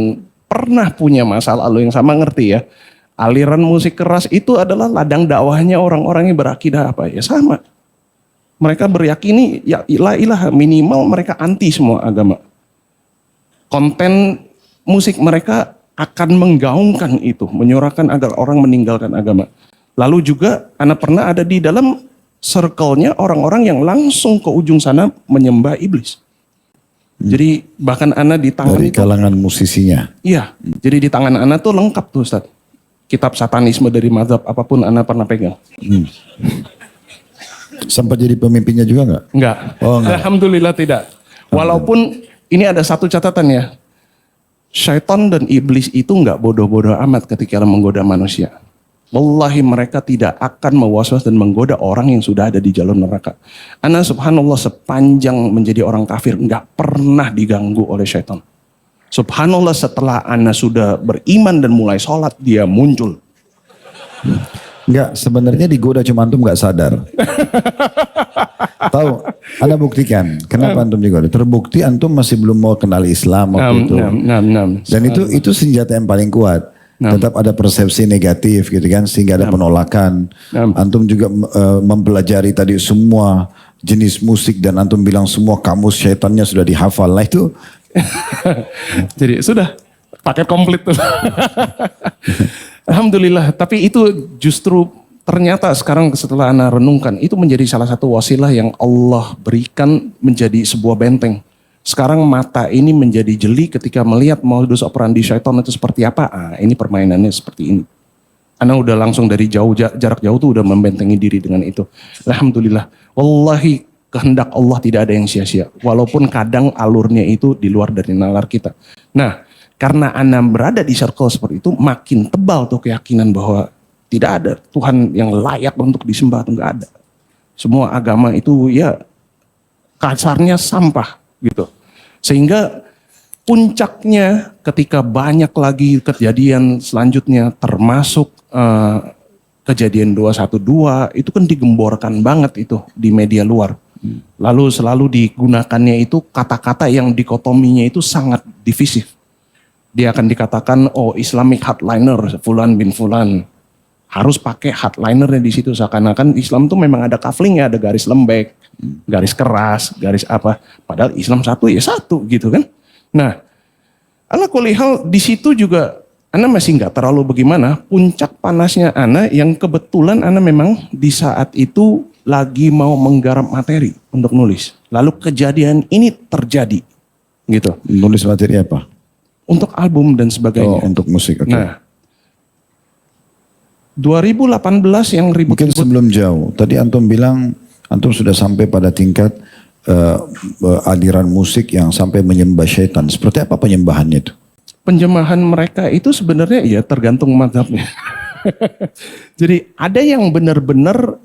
pernah punya masa lalu yang sama ngerti ya. Aliran musik keras itu adalah ladang dakwahnya orang-orang yang berakidah apa ya sama. Mereka beryakini ya ilah minimal mereka anti semua agama. Konten musik mereka akan menggaungkan itu, menyuarakan agar orang meninggalkan agama. Lalu juga Ana pernah ada di dalam circle-nya orang-orang yang langsung ke ujung sana menyembah iblis. Jadi bahkan Ana di tangan dari kalangan musisinya. Iya, jadi di tangan Ana tuh lengkap tuh Ustaz. Kitab satanisme dari mazhab apapun Ana pernah pegang. Sempat jadi pemimpinnya juga nggak? Enggak. Oh, enggak. Alhamdulillah tidak. Walaupun ini ada satu catatan ya. Syaitan dan iblis itu nggak bodoh-bodoh amat ketika menggoda manusia. Wallahi mereka tidak akan mewaswas dan menggoda orang yang sudah ada di jalur neraka. Ana subhanallah sepanjang menjadi orang kafir nggak pernah diganggu oleh syaitan. Subhanallah setelah ana sudah beriman dan mulai sholat dia muncul. Enggak, sebenarnya digoda cuma antum nggak sadar. Tahu, Anda buktikan. Kenapa antum digoda? Terbukti antum masih belum mau kenal Islam waktu itu. Dan itu senjata yang paling kuat. Tetap ada persepsi negatif gitu kan, sehingga ada penolakan. Antum juga mempelajari tadi semua jenis musik dan antum bilang semua kamus syaitannya sudah dihafal. Lah itu. Jadi sudah paket komplit tuh. Alhamdulillah, tapi itu justru ternyata sekarang setelah ana renungkan itu menjadi salah satu wasilah yang Allah berikan menjadi sebuah benteng. Sekarang mata ini menjadi jeli ketika melihat modus operandi syaitan itu seperti apa. Ini permainannya seperti ini. Ana udah langsung dari jauh, jarak jauh tuh udah membentengi diri dengan itu. Alhamdulillah. Wallahi kehendak Allah tidak ada yang sia-sia. Walaupun kadang alurnya itu di luar dari nalar kita. Nah, karena Ana berada di circle seperti itu, makin tebal tuh keyakinan bahwa tidak ada Tuhan yang layak untuk disembah, itu nggak ada. Semua agama itu ya kasarnya sampah gitu. Sehingga puncaknya ketika banyak lagi kejadian selanjutnya termasuk kejadian 212 itu kan digemborkan banget itu di media luar. Lalu selalu digunakannya itu kata-kata yang dikotominya itu sangat divisif. Dia akan dikatakan oh Islamic hardliner Fulan bin Fulan. Harus pakai hardlinernya di situ seakan-akan Islam tuh memang ada kaflingnya, ada garis lembek, garis keras, garis apa. Padahal Islam satu ya satu gitu kan. Nah, ala kulli hal di situ juga Ana masih nggak terlalu bagaimana. Puncak panasnya Ana yang kebetulan Ana memang di saat itu lagi mau menggarap materi untuk nulis. Lalu kejadian ini terjadi gitu. Nulis materi apa? Untuk album dan sebagainya. Oh, untuk musik. Okay. Nah, 2018 yang ribut. Mungkin sebelum jauh. Tadi antum bilang antum sudah sampai pada tingkat aliran musik yang sampai menyembah syaitan. Seperti apa penyembahannya itu? Penyembahan mereka itu sebenarnya ya tergantung mazhabnya. Jadi ada yang benar-benar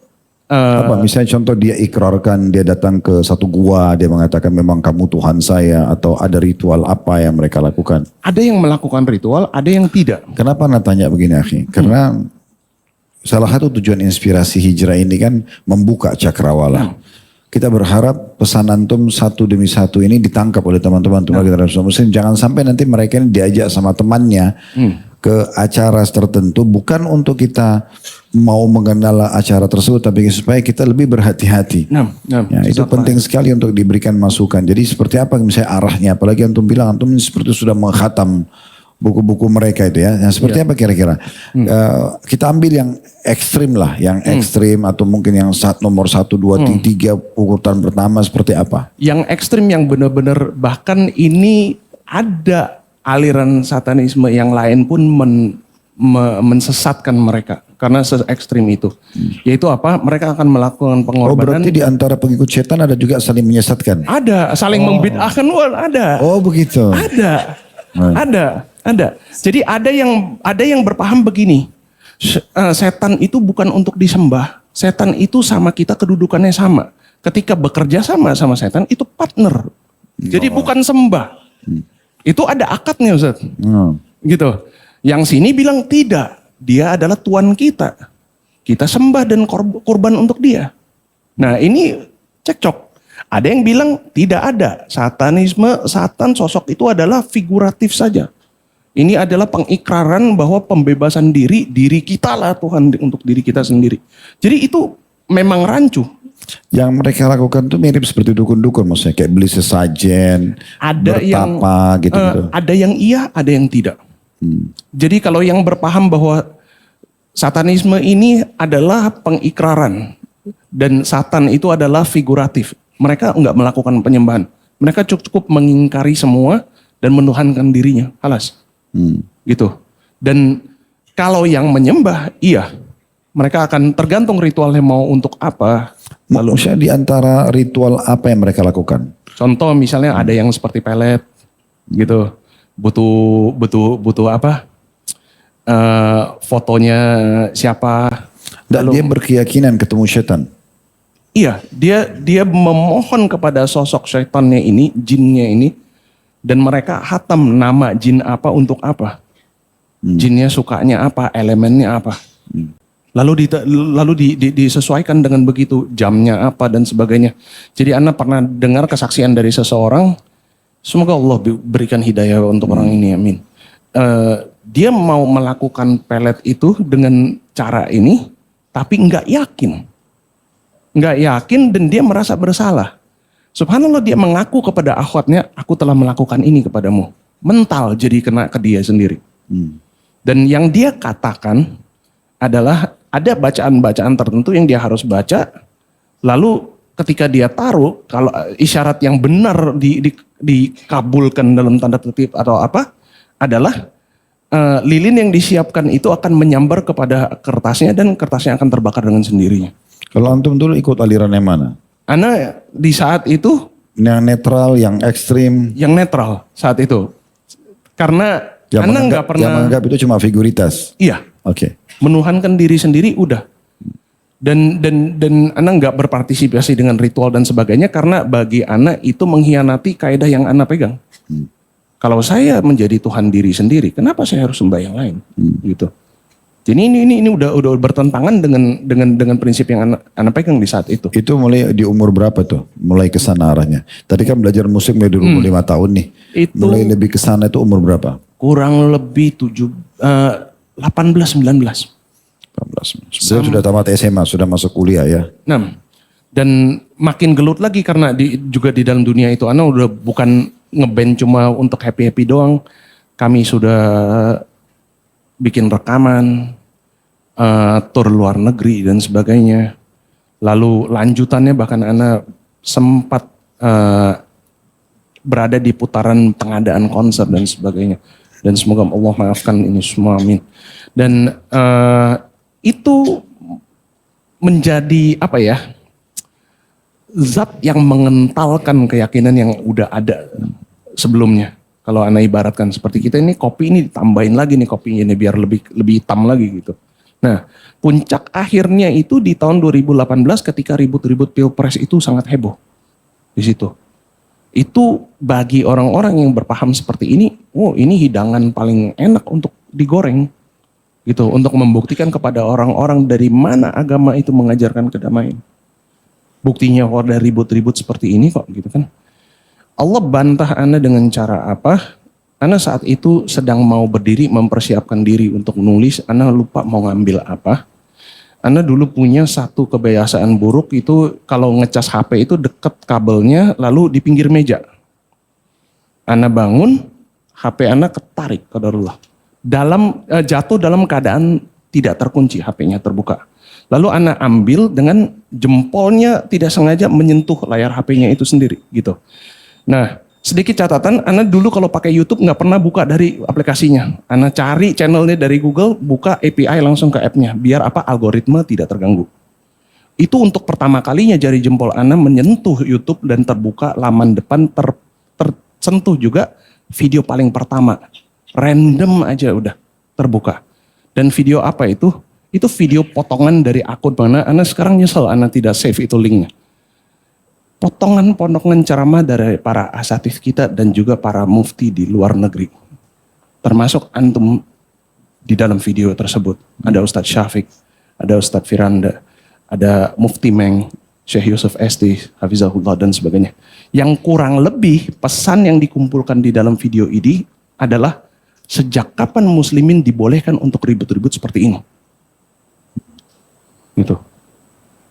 apa misalnya contoh dia ikrarkan dia datang ke satu gua dia mengatakan memang kamu Tuhan saya atau ada ritual apa yang mereka lakukan? Ada yang melakukan ritual, ada yang tidak. Kenapa Anda tanya begini akhi? Karena salah satu tujuan inspirasi hijrah ini kan membuka cakrawala. Kita berharap pesan antum satu demi satu ini ditangkap oleh teman-teman kita muslim. Jangan sampai nanti mereka ini diajak sama temannya ke acara tertentu bukan untuk kita mau mengenal acara tersebut tapi supaya kita lebih berhati-hati. Ya, itu penting sekali untuk diberikan masukan. Jadi seperti apa misalnya arahnya, apalagi antum bilang antum seperti sudah menghatam buku-buku mereka itu ya. Yang seperti apa kira-kira? Kita ambil yang ekstrim lah, yang ekstrim atau mungkin yang nomor 1, 2, 3 urutan pertama seperti apa? Yang ekstrim yang benar-benar bahkan ini ada aliran satanisme yang lain pun mensesatkan mereka karena se-ekstrim itu. Yaitu apa? Mereka akan melakukan pengorbanan. Oh berarti di antara pengikut setan ada juga saling menyesatkan? Ada, saling membid'ahkan, ada. Oh begitu. Ada. Jadi ada yang berpaham begini. Setan itu bukan untuk disembah. Setan itu sama kita kedudukannya sama. Ketika bekerja sama setan itu partner. Jadi bukan sembah. Itu ada akadnya Ustaz. Gitu. Yang sini bilang tidak. Dia adalah Tuhan kita. Kita sembah dan korban untuk dia. Nah ini cekcok. Ada yang bilang tidak ada. Satanisme, Satan sosok itu adalah figuratif saja. Ini adalah pengikraran bahwa pembebasan diri kita lah Tuhan untuk diri kita sendiri. Jadi itu memang rancu. Yang mereka lakukan itu mirip seperti dukun-dukun maksudnya. Kayak beli sesajen, ada bertapa gitu-gitu. Ada yang iya, ada yang tidak. Jadi kalau yang berpaham bahwa satanisme ini adalah pengikraran. Dan Satan itu adalah figuratif. Mereka enggak melakukan penyembahan. Mereka cukup mengingkari semua dan menuhankan dirinya. Halas. Gitu. Dan kalau yang menyembah, iya. Mereka akan tergantung ritualnya mau untuk apa. Lalu di antara ritual apa yang mereka lakukan? Contoh misalnya ada yang seperti pelet. Gitu. butuh apa? Fotonya siapa? Dan dia berkeyakinan ketemu setan. Iya, dia memohon kepada sosok syaitannya ini, jinnya ini, dan mereka hatam nama jin apa untuk apa. Jinnya sukanya apa, elemennya apa. Lalu disesuaikan dengan begitu, jamnya apa dan sebagainya. Jadi Anda pernah dengar kesaksian dari seseorang, semoga Allah berikan hidayah untuk orang ini, amin. Dia mau melakukan pelet itu dengan cara ini, tapi nggak yakin dan dia merasa bersalah. Subhanallah, dia mengaku kepada akhwatnya, aku telah melakukan ini kepadamu. Mental jadi kena ke dia sendiri. Dan yang dia katakan adalah ada bacaan-bacaan tertentu yang dia harus baca. Lalu ketika dia taruh, kalau isyarat yang benar dikabulkan dalam tanda kutip atau apa, adalah lilin yang disiapkan itu akan menyambar kepada kertasnya dan kertasnya akan terbakar dengan sendirinya. Kalau antum dulu ikut aliran yang mana? Ana di saat itu Yang netral, yang ekstrim. yang netral saat itu. Karena Yang Ana nggak pernah. Yang menganggap itu cuma figuritas. Iya. Oke. Menuhankan diri sendiri udah. Dan Ana nggak berpartisipasi dengan ritual dan sebagainya karena bagi Ana itu mengkhianati kaidah yang Ana pegang. Kalau saya menjadi Tuhan diri sendiri, kenapa saya harus sembah yang lain? Gitu. Jadi ini udah bertentangan dengan prinsip yang Ana pegang di saat itu. Itu mulai di umur berapa tuh? Mulai ke sana arahnya. Tadi kan belajar musik mulai di umur 5 tahun nih. Itu mulai lebih ke sana itu umur berapa? kurang lebih 18-19. 18. Saya sudah tamat SMA, sudah masuk kuliah ya. Nah, dan makin gelut lagi karena juga di dalam dunia itu Ana udah bukan ngeband cuma untuk happy-happy doang. Kami sudah bikin rekaman, tur luar negeri dan sebagainya. Lalu lanjutannya bahkan Ana sempat berada di putaran pengadaan konser dan sebagainya. Dan semoga Allah maafkan ini semua, amin. Dan itu menjadi apa ya, zat yang mengentalkan keyakinan yang udah ada sebelumnya. Kalau Ana ibaratkan seperti kita ini kopi ini ditambahin lagi nih kopinya ini biar lebih hitam lagi gitu. Nah, puncak akhirnya itu di tahun 2018 ketika ribut-ribut Pilpres itu sangat heboh di situ. Itu bagi orang-orang yang berpaham seperti ini, oh ini hidangan paling enak untuk digoreng gitu, untuk membuktikan kepada orang-orang dari mana agama itu mengajarkan kedamaian. Buktinya kalau ada ribut-ribut seperti ini kok gitu kan. Allah bantah Ana dengan cara apa? Ana saat itu sedang mau berdiri mempersiapkan diri untuk nulis, Ana lupa mau ngambil apa. Ana dulu punya satu kebiasaan buruk itu kalau ngecas HP itu deket kabelnya lalu di pinggir meja. Ana bangun, HP Ana ketarik qadarullah. Jatuh dalam keadaan tidak terkunci, HP-nya terbuka. Lalu Ana ambil dengan jempolnya tidak sengaja menyentuh layar HP-nya itu sendiri gitu. Nah, sedikit catatan, Ana dulu kalau pakai YouTube nggak pernah buka dari aplikasinya. Ana cari channelnya dari Google, buka API langsung ke app-nya, biar apa algoritma tidak terganggu. Itu untuk pertama kalinya jari jempol Ana menyentuh YouTube dan terbuka laman depan tersentuh juga video paling pertama. Random aja udah terbuka. Dan video apa itu? Itu video potongan dari akun mana. Ana sekarang nyesel Ana tidak save itu linknya. Potongan-potongan ceramah dari para asatidz kita dan juga para mufti di luar negeri. Termasuk antum di dalam video tersebut. Ada Ustadz Syafiq, ada Ustadz Firanda, ada Mufti Meng, Syekh Yusuf Esti, Hafizahullah dan sebagainya. Yang kurang lebih pesan yang dikumpulkan di dalam video ini adalah sejak kapan muslimin dibolehkan untuk ribut-ribut seperti ini. Gitu.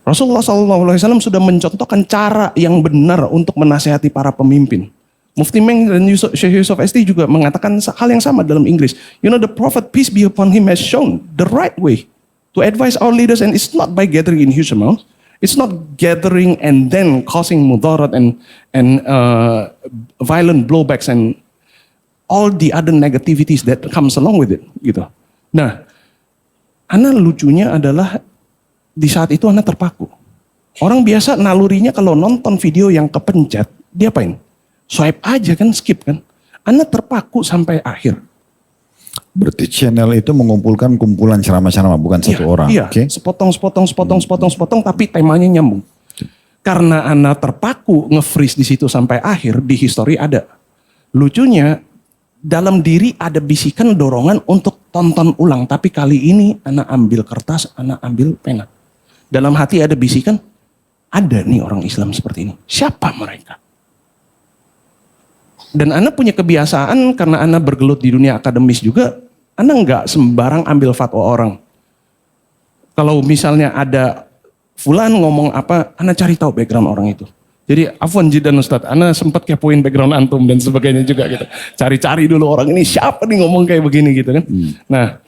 Rasulullah SAW sudah mencontohkan cara yang benar untuk menasihati para pemimpin. Mufti Meng dan Syekh Yusuf Esti juga mengatakan hal yang sama dalam Inggris. You know, the Prophet peace be upon him has shown the right way to advise our leaders, and it's not by gathering in huge amounts. It's not gathering and then causing mudarat and violent blowbacks and all the other negativities that comes along with it. Gitu. Nah, Ana lucunya adalah di saat itu Ana terpaku. Orang biasa nalurinya kalau nonton video yang kepencet, dia apain? Swipe aja kan, skip kan. Ana terpaku sampai akhir. Berarti channel itu mengumpulkan kumpulan ceramah-ceramah, bukan satu orang. Iya, Oke. sepotong, tapi temanya nyambung. Karena Ana terpaku nge-freeze di situ sampai akhir, di history ada. Lucunya, dalam diri ada bisikan dorongan untuk tonton ulang. Tapi kali ini Ana ambil kertas, Ana ambil pena. Dalam hati ada bisikan, ada nih orang Islam seperti ini. Siapa mereka? Dan Ana punya kebiasaan karena Ana bergelut di dunia akademis juga, Ana nggak sembarang ambil fatwa orang. Kalau misalnya ada fulan ngomong apa, Ana cari tahu background orang itu. Jadi afwan jidan Ustadz, Ana sempat kepoin background antum dan sebagainya juga gitu. Cari-cari dulu orang ini siapa nih ngomong kayak begini gitu kan. Nah,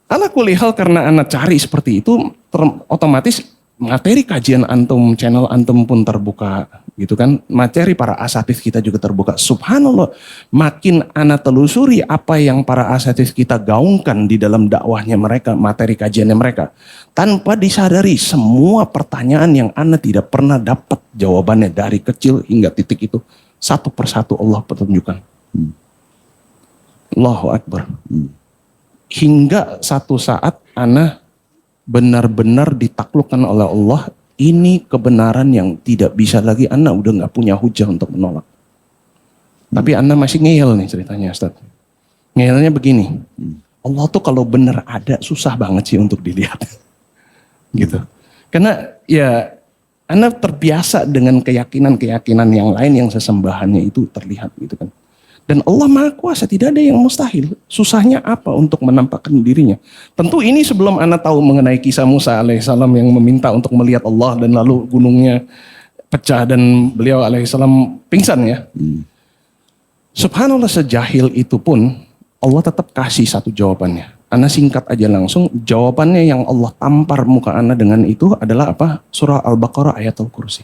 Ana kulihal karena Ana cari seperti itu, otomatis materi kajian antum, channel antum pun terbuka gitu kan. Materi para asatidz kita juga terbuka. Subhanallah, makin Ana telusuri apa yang para asatidz kita gaungkan di dalam dakwahnya mereka, materi kajiannya mereka. Tanpa disadari semua pertanyaan yang Ana tidak pernah dapat jawabannya dari kecil hingga titik itu. Satu persatu Allah pertunjukkan. Allahu Akbar. Hingga satu saat Ana benar-benar ditaklukkan oleh Allah, ini kebenaran yang tidak bisa lagi, Ana udah gak punya hujah untuk menolak. Tapi Ana masih ngeyel nih ceritanya Ustaz. Ngeyelnya begini, Allah tuh kalau benar ada susah banget sih untuk dilihat. Gitu. Karena ya Ana terbiasa dengan keyakinan-keyakinan yang lain yang sesembahannya itu terlihat gitu kan. Dan Allah Maha Kuasa, tidak ada yang mustahil. Susahnya apa untuk menampakkan dirinya? Tentu ini sebelum Ana tahu mengenai kisah Musa alaihissalam yang meminta untuk melihat Allah dan lalu gunungnya pecah dan beliau alaihissalam pingsan ya. Subhanallah, sejahil itu pun Allah tetap kasih satu jawabannya. Ana singkat aja langsung, jawabannya yang Allah tampar muka Ana dengan itu adalah apa? Surah Al-Baqarah ayat Al-Kursi.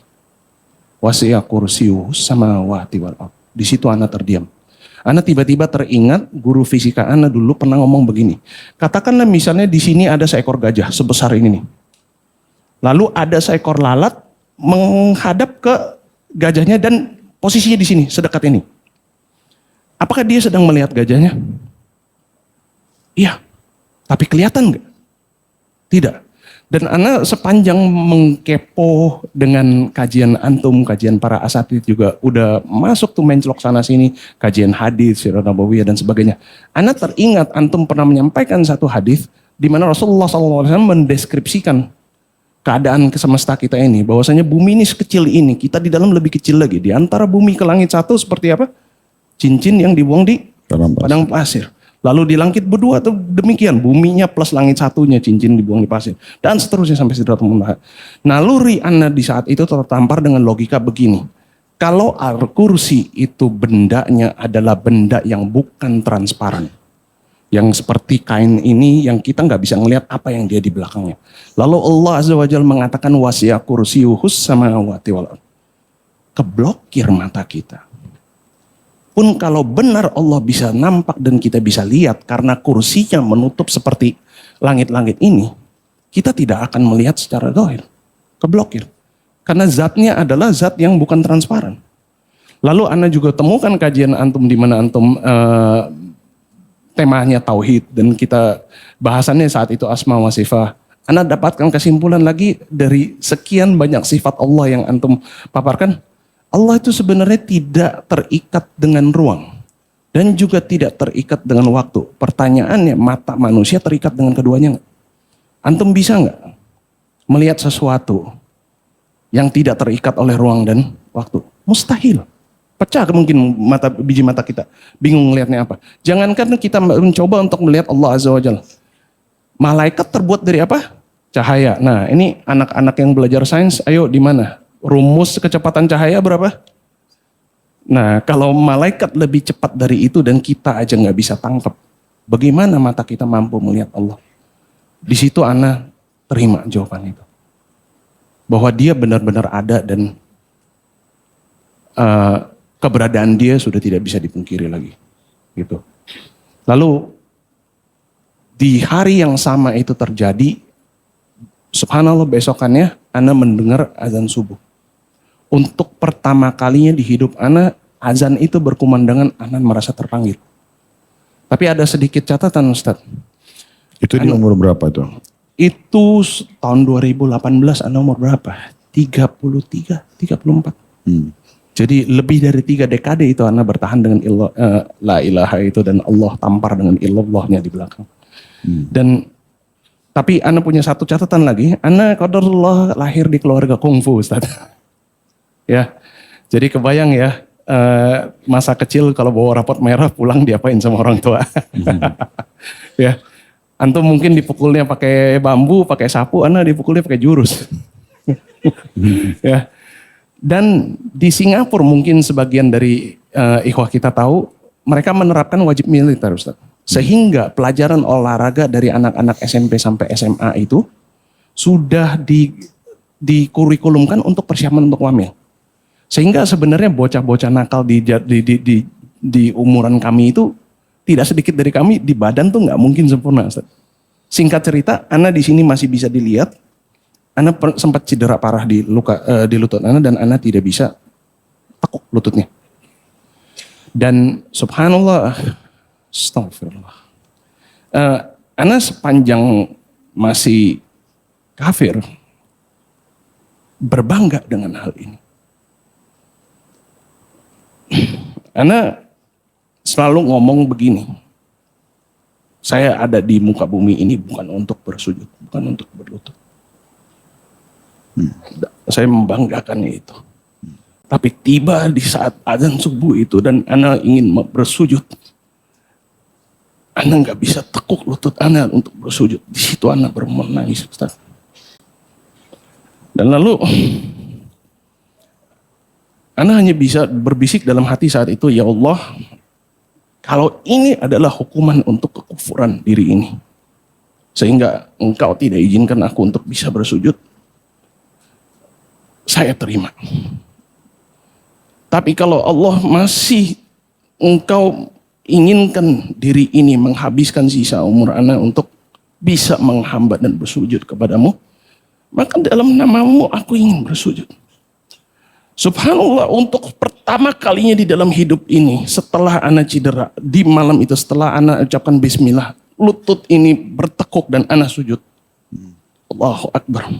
Wasi'a kursiyuhus samawati wal ardh. Di situ Ana terdiam. Ana tiba-tiba teringat guru fisika Ana dulu pernah ngomong begini. Katakanlah misalnya di sini ada seekor gajah sebesar ini nih. Lalu ada seekor lalat menghadap ke gajahnya dan posisinya di sini sedekat ini. Apakah dia sedang melihat gajahnya? Iya. Tapi kelihatan nggak? Tidak. Dan Ana sepanjang mengkepo dengan kajian antum, kajian para asatidz juga udah masuk tuh menclok sana sini, kajian hadis, sirah nabawiyah dan sebagainya. Ana teringat antum pernah menyampaikan satu hadis di mana Rasulullah SAW mendeskripsikan keadaan semesta kita ini, bahwasanya bumi ini sekecil ini, kita di dalam lebih kecil lagi. Di antara bumi ke langit satu seperti apa? Cincin yang dibuang di padang pasir. Lalu di langit berdua tuh demikian, buminya plus langit satunya, cincin dibuang di pasir. Dan seterusnya sampai Sidratul Muntaha. Naluri Ana di saat itu tertampar dengan logika begini. Kalau Al-Kursi itu bendanya adalah benda yang bukan transparan. Yang seperti kain ini yang kita nggak bisa ngelihat apa yang dia di belakangnya. Lalu Allah Azza wa Jalla mengatakan wasi'a kursiyuhus samawati wal ardh. Keblokir mata kita. Pun kalau benar Allah bisa nampak dan kita bisa lihat karena kursinya menutup seperti langit-langit ini, kita tidak akan melihat secara zahir, keblokir. Karena zatnya adalah zat yang bukan transparan. Lalu Ana juga temukan kajian antum di mana antum temanya tauhid dan kita bahasannya saat itu asma wa sifat. Ana dapatkan kesimpulan lagi dari sekian banyak sifat Allah yang antum paparkan. Allah itu sebenarnya tidak terikat dengan ruang dan juga tidak terikat dengan waktu. Pertanyaannya, mata manusia terikat dengan keduanya nggak? Antum bisa nggak melihat sesuatu yang tidak terikat oleh ruang dan waktu? Mustahil. Pecah mungkin biji mata kita. Bingung melihatnya apa. Jangankan kita mencoba untuk melihat Allah Azza wa Jalla. Malaikat terbuat dari apa? Cahaya. Nah, ini anak-anak yang belajar sains, ayo di mana? Rumus kecepatan cahaya berapa? Nah, kalau malaikat lebih cepat dari itu dan kita aja nggak bisa tangkap, bagaimana mata kita mampu melihat Allah? Di situ Ana terima jawaban itu, bahwa Dia benar-benar ada dan keberadaan Dia sudah tidak bisa dipungkiri lagi, gitu. Lalu di hari yang sama itu terjadi, subhanallah besokannya Ana mendengar azan subuh. Untuk pertama kalinya di hidup Ana, azan itu berkumandangan Ana merasa terpanggil. Tapi ada sedikit catatan Ustaz. Itu di umur berapa tuh? Itu tahun 2018 Ana umur berapa? 33, 34. Jadi lebih dari 3 dekade itu Ana bertahan dengan la ilaha itu dan Allah tampar dengan illallahnya di belakang. Dan tapi Ana punya satu catatan lagi, Ana qadarullah lahir di keluarga kungfu Ustaz. Ya, jadi kebayang ya masa kecil kalau bawa rapot merah pulang diapain sama orang tua. Ya, antum mungkin dipukulnya pakai bambu, pakai sapu, Ana dipukulnya pakai jurus. Ya. Dan di Singapura mungkin sebagian dari ikhwah kita tahu mereka menerapkan wajib militer Ustaz. Sehingga pelajaran olahraga dari anak-anak SMP sampai SMA itu sudah dikurikulumkan untuk persiapan untuk wamil. Sehingga sebenarnya bocah-bocah nakal di umuran kami itu tidak sedikit dari kami di badan tuh nggak mungkin sempurna Ustaz. Singkat cerita, Ana di sini masih bisa dilihat. Ana sempat cedera parah di lutut Ana dan Ana tidak bisa tekuk lututnya. Dan subhanallah, astagfirullah. Ana sepanjang masih kafir berbangga dengan hal ini. Ana selalu ngomong begini. Saya ada di muka bumi ini bukan untuk bersujud, bukan untuk berlutut. Saya membanggakannya itu. Tapi tiba di saat azan subuh itu dan Ana ingin bersujud, Ana nggak bisa tekuk lutut Ana untuk bersujud. Di situ Ana menangis Ustaz. Dan lalu Ana hanya bisa berbisik dalam hati saat itu, ya Allah, kalau ini adalah hukuman untuk kekufuran diri ini, sehingga Engkau tidak izinkan aku untuk bisa bersujud, saya terima. Tapi kalau Allah masih Engkau inginkan diri ini menghabiskan sisa umur Ana untuk bisa menghamba dan bersujud kepadamu, maka dalam namamu aku ingin bersujud. Subhanallah, untuk pertama kalinya di dalam hidup ini setelah Ana cedera, di malam itu setelah Ana ucapkan bismillah, lutut ini bertekuk dan Ana sujud. Allahu Akbar.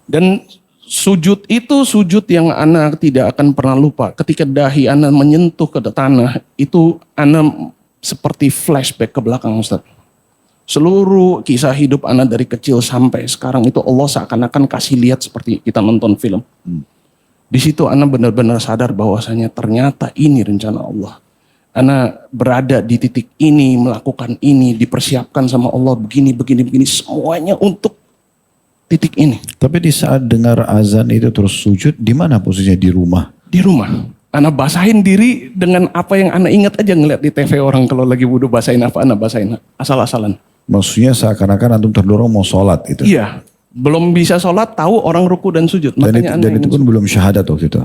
Dan sujud itu sujud yang Ana tidak akan pernah lupa. Ketika dahi Ana menyentuh ke tanah, itu Ana seperti flashback ke belakang Ustaz. Seluruh kisah hidup Ana dari kecil sampai sekarang itu Allah seakan-akan kasih lihat seperti kita nonton film. Di situ Ana benar-benar sadar bahwasanya ternyata ini rencana Allah. Ana berada di titik ini, melakukan ini, dipersiapkan sama Allah begini, semuanya untuk titik ini. Tapi di saat dengar azan itu terus sujud, di mana posisinya di rumah? Di rumah. Ana basahin diri dengan apa yang Ana ingat aja ngeliat di TV orang kalau lagi wudhu basahin apa, Ana basahin asal-asalan. Maksudnya seakan-akan antum terdorong mau sholat itu? Iya. Belum bisa sholat, tahu orang ruku dan sujud. Dan itu pun belum syahadat waktu itu?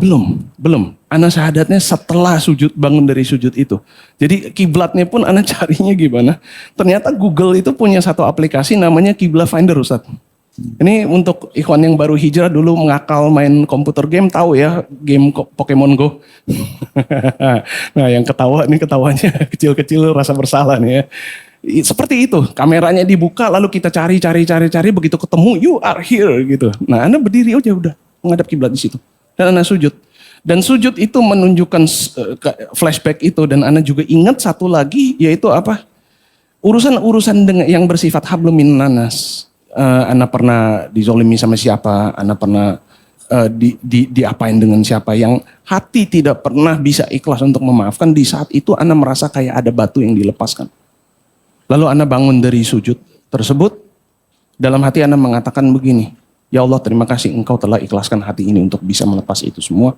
Belum. Ana syahadatnya setelah sujud, bangun dari sujud itu. Jadi kiblatnya pun Ana carinya gimana. Ternyata Google itu punya satu aplikasi namanya Qibla Finder Ustaz. Ini untuk ikhwan yang baru hijrah dulu mengakal main komputer game, tahu ya game Pokemon Go. Nah yang ketawanya kecil-kecil rasa bersalah nih ya. Seperti itu, kameranya dibuka lalu kita cari, begitu ketemu you are here gitu. Nah Anda berdiri aja udah menghadap kiblat di situ dan Anda sujud. Dan sujud itu menunjukkan flashback itu dan Anda juga ingat satu lagi yaitu apa? Urusan dengan yang bersifat hablum minan nas. Anda pernah dizolimi sama siapa? Anda pernah diapain dengan siapa? Yang hati tidak pernah bisa ikhlas untuk memaafkan, di saat itu Anda merasa kayak ada batu yang dilepaskan. Lalu Anda bangun dari sujud tersebut, dalam hati Anda mengatakan begini, ya Allah terima kasih Engkau telah ikhlaskan hati ini untuk bisa melepas itu semua.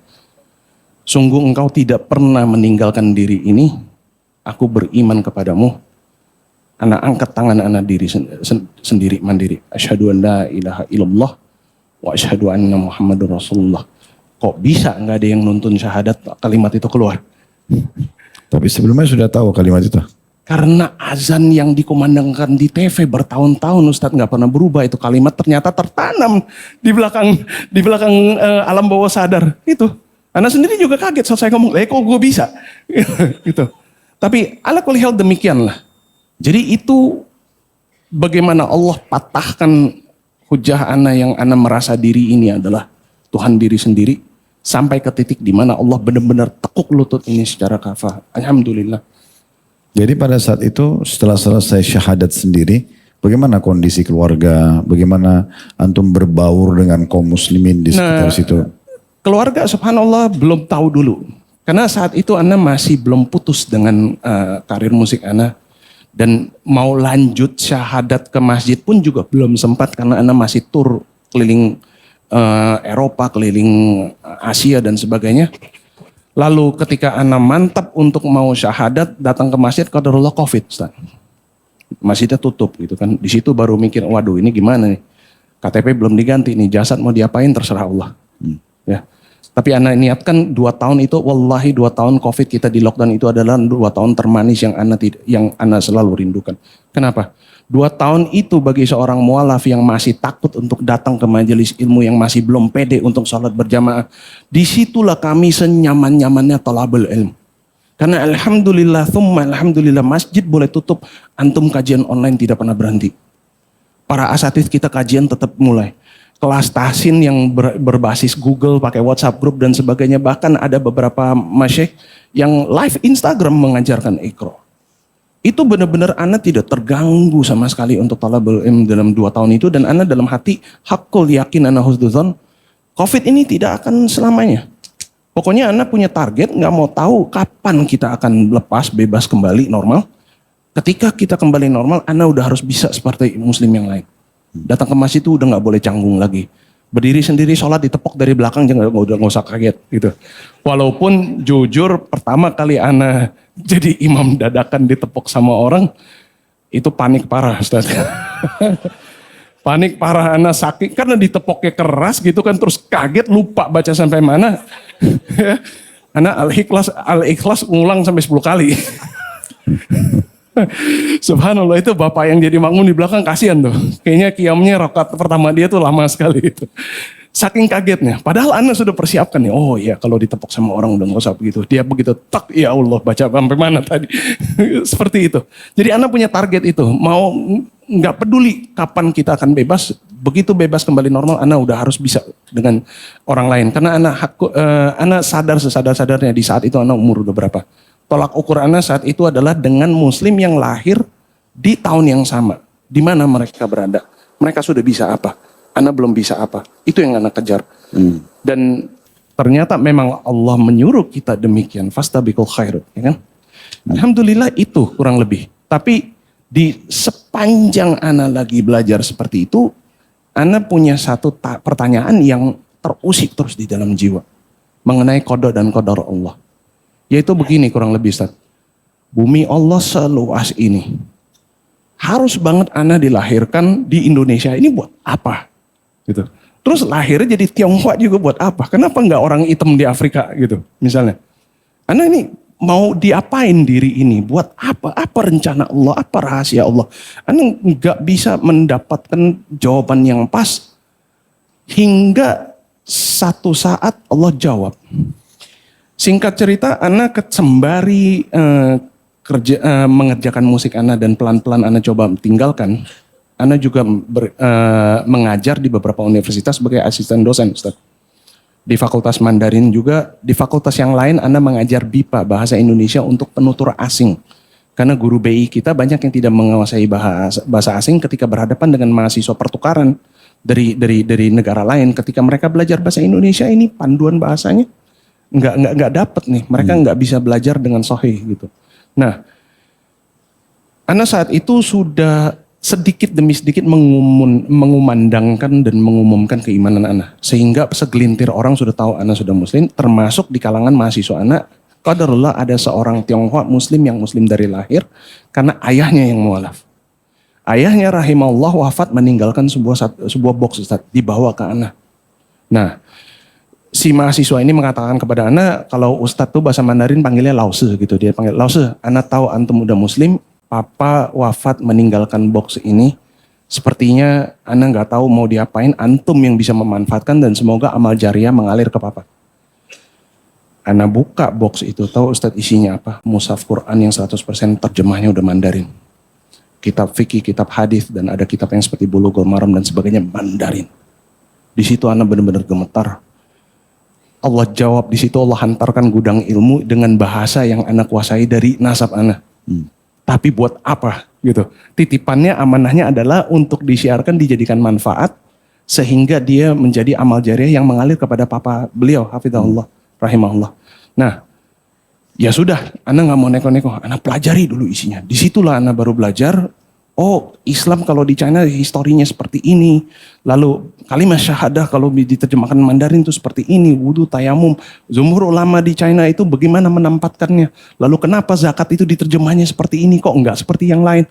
Sungguh Engkau tidak pernah meninggalkan diri ini, aku beriman kepadamu. Anda angkat tangan Anda diri sendiri mandiri. Asyhadu an la ilaha illallah wa asyhadu anna Muhammadur Rasulullah. Kok bisa nggak ada yang nuntun syahadat kalimat itu keluar? Tapi sebelumnya sudah tahu kalimat itu? Karena azan yang dikumandangkan di TV bertahun-tahun Ustadz nggak pernah berubah, itu kalimat ternyata tertanam di belakang alam bawah sadar itu. Ana sendiri juga kaget saat saya ngomong, kok gue bisa? Gitu. Tapi ala kulli hal demikianlah. Jadi itu bagaimana Allah patahkan hujah ana yang ana merasa diri ini adalah Tuhan diri sendiri. Sampai ke titik di mana Allah benar-benar tekuk lutut ini secara kafah. Alhamdulillah. Jadi pada saat itu setelah selesai syahadat sendiri, bagaimana kondisi keluarga? Bagaimana antum berbaur dengan kaum muslimin di sekitar situ? Keluarga subhanallah belum tahu dulu. Karena saat itu ana masih belum putus dengan karir musik ana. Dan mau lanjut syahadat ke masjid pun juga belum sempat karena ana masih tur keliling Eropa, keliling Asia dan sebagainya. Lalu ketika ana mantap untuk mau syahadat, datang ke masjid, qadarullah Covid, Ustaz. Masjidnya tutup gitu kan. Di situ baru mikir, waduh ini gimana nih? KTP belum diganti nih, jasad mau diapain terserah Allah. Ya. Tapi ana niatkan 2 tahun itu, wallahi 2 tahun Covid kita di lockdown itu adalah 2 tahun termanis yang ana selalu rindukan. Kenapa? 2 tahun itu bagi seorang mualaf yang masih takut untuk datang ke majelis ilmu, yang masih belum pede untuk sholat berjamaah. Disitulah kami senyaman-nyamannya thalabul ilmu. Karena alhamdulillah, thumma alhamdulillah masjid boleh tutup, antum kajian online tidak pernah berhenti. Para asatidz kita kajian tetap mulai. Kelas tahsin yang berbasis Google, pakai WhatsApp group dan sebagainya. Bahkan ada beberapa masyayikh yang live Instagram mengajarkan Iqra. Itu benar-benar ana tidak terganggu sama sekali untuk talabul ilm dalam 2 tahun itu. Dan ana dalam hati hakul yakin ana husnudzon, Covid ini tidak akan selamanya. Pokoknya ana punya target, nggak mau tahu kapan kita akan lepas, bebas kembali normal. Ketika kita kembali normal, ana udah harus bisa seperti muslim yang lain. Datang ke masjid itu udah nggak boleh canggung lagi. Berdiri sendiri sholat ditepok dari belakang jangan udah nggak usah kaget gitu. Walaupun jujur pertama kali ana jadi imam dadakan ditepok sama orang itu panik parah, Ustaz. Panik parah, ana sakit karena ditepoknya keras gitu kan, terus kaget lupa baca sampai mana. Ana al-ikhlas ngulang sampai 10 kali. Subhanallah, itu bapak yang jadi makmum di belakang kasihan tuh. Kayaknya qiyamnya rakaat pertama dia tuh lama sekali itu. Saking kagetnya. Padahal ana sudah persiapkan nih. Oh iya, kalau ditepok sama orang udah gak usah begitu. Dia begitu tak, ya Allah baca sampai mana tadi. Seperti itu. Jadi ana punya target itu. Mau gak peduli kapan kita akan bebas. Begitu bebas kembali normal, ana udah harus bisa dengan orang lain. Karena ana sadar sesadar-sadarnya di saat itu ana umur udah berapa. Tolak ukur ana saat itu adalah dengan muslim yang lahir di tahun yang sama. Di mana mereka berada. Mereka sudah bisa apa. Ana belum bisa apa. Itu yang ana kejar. Dan ternyata memang Allah menyuruh kita demikian. Fastabiqul khairat. Ya kan? Alhamdulillah itu kurang lebih. Tapi di sepanjang ana lagi belajar seperti itu. Ana punya satu pertanyaan yang terusik terus di dalam jiwa. Mengenai qada dan qadar Allah. Yaitu begini kurang lebih, Ustaz. Bumi Allah seluas ini. Harus banget ana dilahirkan di Indonesia ini buat apa? Gitu. Terus lahirnya jadi Tionghoa juga buat apa? Kenapa enggak orang hitam di Afrika gitu misalnya? Ana ini mau diapain diri ini? Buat apa? Apa rencana Allah? Apa rahasia Allah? Ana enggak bisa mendapatkan jawaban yang pas hingga satu saat Allah jawab. Singkat cerita, ana sembari mengerjakan musik ana dan pelan-pelan ana coba tinggalkan. Ana juga mengajar di beberapa universitas sebagai asisten dosen, Ustaz. Di Fakultas Mandarin juga, di fakultas yang lain ana mengajar BIPA, Bahasa Indonesia untuk penutur asing. Karena guru BI kita banyak yang tidak menguasai bahasa asing ketika berhadapan dengan mahasiswa pertukaran dari negara lain. Ketika mereka belajar bahasa Indonesia ini panduan bahasanya nggak dapat nih, mereka nggak bisa belajar dengan sahih gitu. Nah, ana saat itu sudah sedikit demi sedikit mengumandangkan dan mengumumkan keimanan ana, sehingga segelintir orang sudah tahu ana sudah muslim, termasuk di kalangan mahasiswa ana. Qadarullah ada seorang Tionghoa muslim yang muslim dari lahir karena ayahnya yang mualaf. Ayahnya rahimahullah wafat meninggalkan sebuah box, Ustaz, dibawa ke ana. Nah, si mahasiswa ini mengatakan kepada ana, kalau Ustadz tuh bahasa Mandarin panggilnya Lause gitu. Dia panggil, Lause, ana tahu antum udah muslim, papa wafat meninggalkan box ini. Sepertinya ana gak tahu mau diapain, antum yang bisa memanfaatkan dan semoga amal jariah mengalir ke papa. Ana buka box itu, tahu Ustadz isinya apa? Mushaf Quran yang 100% terjemahnya udah Mandarin. Kitab fikih, kitab hadis, dan ada kitab yang seperti Bulughul Maram dan sebagainya Mandarin. Di situ ana benar-benar gemetar. Allah jawab di situ, Allah hantarkan gudang ilmu dengan bahasa yang ana kuasai dari nasab ana. Tapi buat apa gitu? Titipannya, amanahnya adalah untuk disiarkan, dijadikan manfaat sehingga dia menjadi amal jariah yang mengalir kepada papa beliau, hafizahullah, rahimahullah. Nah, ya sudah, ana nggak mau neko-neko, ana pelajari dulu isinya. Disitulah ana baru belajar. Oh, Islam kalau di China historinya seperti ini. Lalu kalimat syahadah kalau diterjemahkan Mandarin itu seperti ini. Wudu, tayamum. Jumhur ulama di China itu bagaimana menempatkannya. Lalu kenapa zakat itu diterjemahnya seperti ini, kok enggak seperti yang lain.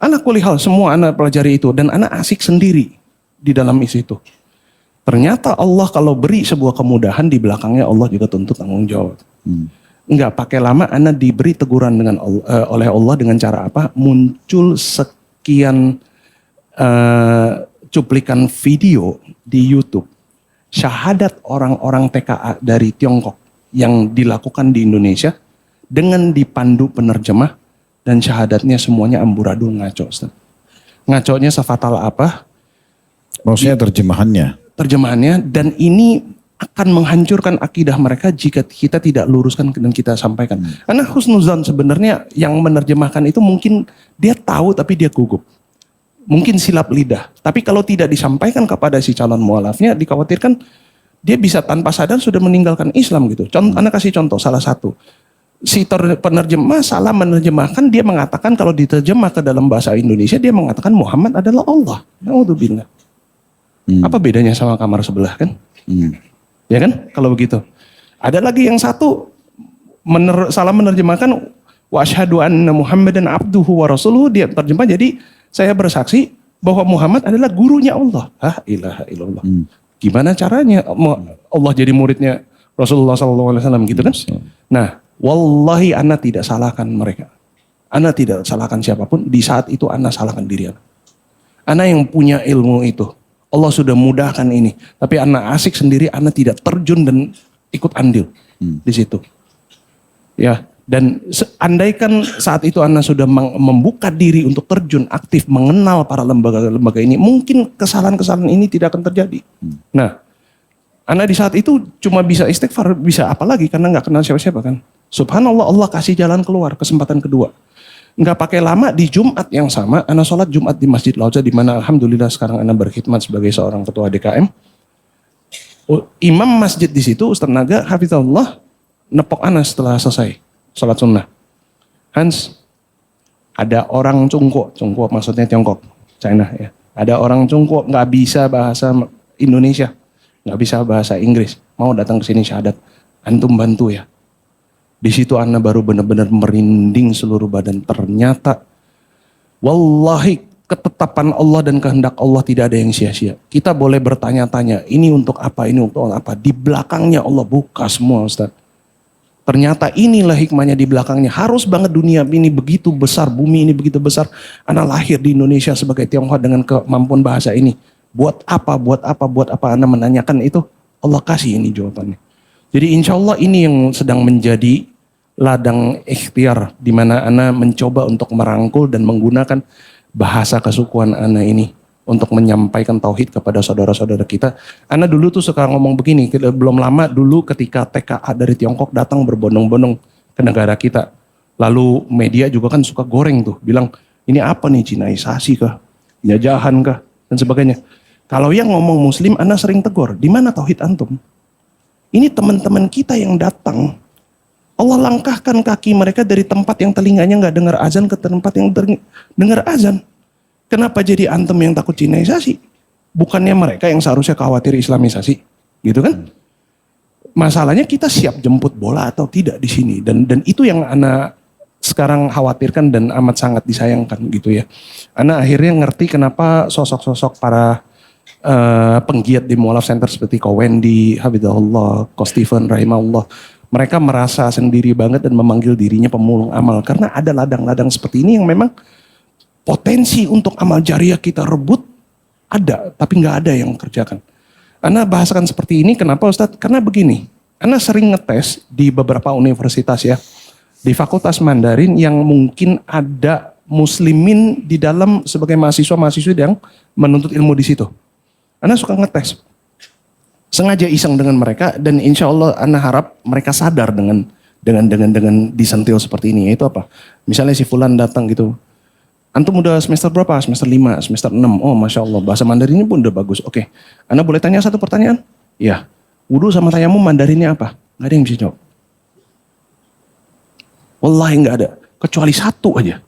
Anak kulihal semua anak pelajari itu. Dan anak asik sendiri di dalam isi itu. Ternyata Allah kalau beri sebuah kemudahan, di belakangnya Allah juga tuntut tanggung jawab. Enggak pakai lama, anak diberi teguran dengan oleh Allah dengan cara apa? Muncul sekian cuplikan video di YouTube syahadat orang-orang TKA dari Tiongkok yang dilakukan di Indonesia dengan dipandu penerjemah, dan syahadatnya semuanya amburadul ngaco. Ustaz. Ngaconya sefatal apa? Maksudnya terjemahannya, dan ini akan menghancurkan akidah mereka jika kita tidak luruskan dan kita sampaikan. Karena husnuzan sebenarnya yang menerjemahkan itu mungkin dia tahu tapi dia gugup. Mungkin silap lidah. Tapi kalau tidak disampaikan kepada si calon mualafnya, dikhawatirkan dia bisa tanpa sadar sudah meninggalkan Islam gitu. Anak kasih contoh salah satu. Si penerjemah salah menerjemahkan, dia mengatakan kalau diterjemah ke dalam bahasa Indonesia, dia mengatakan Muhammad adalah Allah. Naudzubillah. Apa bedanya sama kamar sebelah kan? Ya kan? Kalau begitu. Ada lagi yang satu salah menerjemahkan wa asyhadu anna Muhammadan abduhu wa rasuluhu, dia terjemah jadi saya bersaksi bahwa Muhammad adalah gurunya Allah. Ilaha illallah. Gimana caranya Allah jadi muridnya Rasulullah SAW gitu kan? Nah, wallahi ana tidak salahkan mereka. Ana tidak salahkan siapapun. Di saat itu ana salahkan diri ana. Ana yang punya ilmu itu. Allah sudah mudahkan ini. Tapi ana asik sendiri, ana tidak terjun dan ikut andil di situ. Ya, dan andaikan saat itu ana sudah membuka diri untuk terjun aktif, mengenal para lembaga-lembaga ini, mungkin kesalahan-kesalahan ini tidak akan terjadi. Nah, ana di saat itu cuma bisa istighfar, bisa apa lagi karena nggak kenal siapa-siapa kan. Subhanallah, Allah kasih jalan keluar, kesempatan kedua. Nggak pakai lama, di Jumat yang sama, ana sholat Jumat di Masjid Lauza, di mana alhamdulillah sekarang ana berkhidmat sebagai seorang ketua DKM. Imam masjid di situ, Ustaz Naga, hafizahullah, nepok ana setelah selesai sholat sunnah. Hans, ada orang Cungko maksudnya Tiongkok, China ya. Ada orang Cungko nggak bisa bahasa Indonesia, nggak bisa bahasa Inggris, mau datang ke sini syahadat, antum bantu ya. Di situ ana baru benar-benar merinding seluruh badan. Ternyata wallahi ketetapan Allah dan kehendak Allah tidak ada yang sia-sia. Kita boleh bertanya-tanya, ini untuk apa, ini untuk apa. Di belakangnya Allah buka semua, Ustaz. Ternyata inilah hikmahnya di belakangnya. Harus banget dunia ini begitu besar, bumi ini begitu besar. Ana lahir di Indonesia sebagai Tionghoa dengan kemampuan bahasa ini. Buat apa ana menanyakan itu, Allah kasih ini jawabannya. Jadi insya Allah ini yang sedang menjadi ladang ikhtiar di mana ana mencoba untuk merangkul dan menggunakan bahasa kesukuan ana ini untuk menyampaikan tauhid kepada saudara-saudara kita. Ana dulu tuh suka ngomong begini, belum lama dulu ketika TKA dari Tiongkok datang berbondong-bondong ke negara kita. Lalu media juga kan suka goreng tuh, bilang ini apa nih, Cinaisasi kah, penjajahan kah, dan sebagainya. Kalau yang ngomong muslim, ana sering tegur, di mana tauhid antum? Ini teman-teman kita yang datang. Allah langkahkan kaki mereka dari tempat yang telinganya nggak dengar azan ke tempat yang dengar azan. Kenapa jadi antum yang takut Cinaisasi? Bukannya mereka yang seharusnya khawatir Islamisasi, gitu kan? Masalahnya kita siap jemput bola atau tidak di sini, dan itu yang ana sekarang khawatirkan dan amat sangat disayangkan gitu ya. Ana akhirnya ngerti kenapa sosok-sosok para penggiat di Mualaf Center seperti Ko Wendy, Habibullah, Ko Stephen, rahimahullah, mereka merasa sendiri banget dan memanggil dirinya pemulung amal karena ada ladang-ladang seperti ini yang memang potensi untuk amal jariah kita rebut ada, tapi nggak ada yang kerjakan. Ana bahasakan seperti ini kenapa Ustadz? Karena begini, Ana sering ngetes di beberapa universitas ya, di Fakultas Mandarin yang mungkin ada muslimin di dalam sebagai mahasiswa-mahasiswa yang menuntut ilmu di situ. Ana suka ngetes, sengaja iseng dengan mereka, dan insya Allah Ana harap mereka sadar dengan disentil seperti ini. Yaitu apa? Misalnya si Fulan datang gitu, antum udah semester berapa? Semester 5, semester 6. Oh Masya Allah, bahasa Mandarinnya pun udah bagus. Oke, Anda boleh tanya satu pertanyaan? Ya, wudu sama tayamum Mandarinnya apa? Gak ada yang bisa jawab. Wallahi gak ada, kecuali satu aja.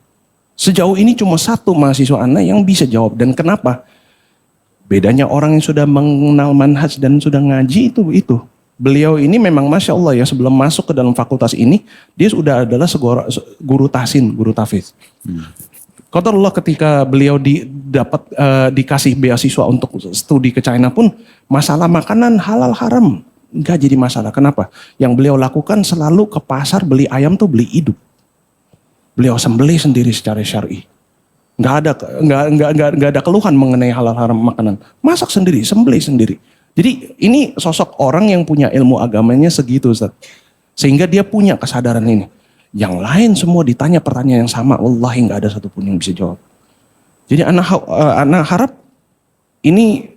Sejauh ini cuma satu mahasiswa Anda yang bisa jawab. Dan kenapa? Bedanya orang yang sudah mengenal manhaj dan sudah ngaji itu. Beliau ini memang Masya Allah ya, sebelum masuk ke dalam fakultas ini, dia sudah adalah guru tahsin, guru tahfiz. Qadarullah ketika beliau dikasih beasiswa untuk studi ke China pun, masalah makanan halal haram nggak jadi masalah. Kenapa? Yang beliau lakukan selalu ke pasar beli ayam tuh beli hidup. Beliau sembelih sendiri secara syar'i. Nggak ada keluhan mengenai halal haram makanan. Masak sendiri, sembelih sendiri. Jadi ini sosok orang yang punya ilmu agamanya segitu, Ustaz. Sehingga dia punya kesadaran ini. Yang lain semua ditanya pertanyaan yang sama, wallahi nggak ada satupun yang bisa jawab. Jadi anak harap ini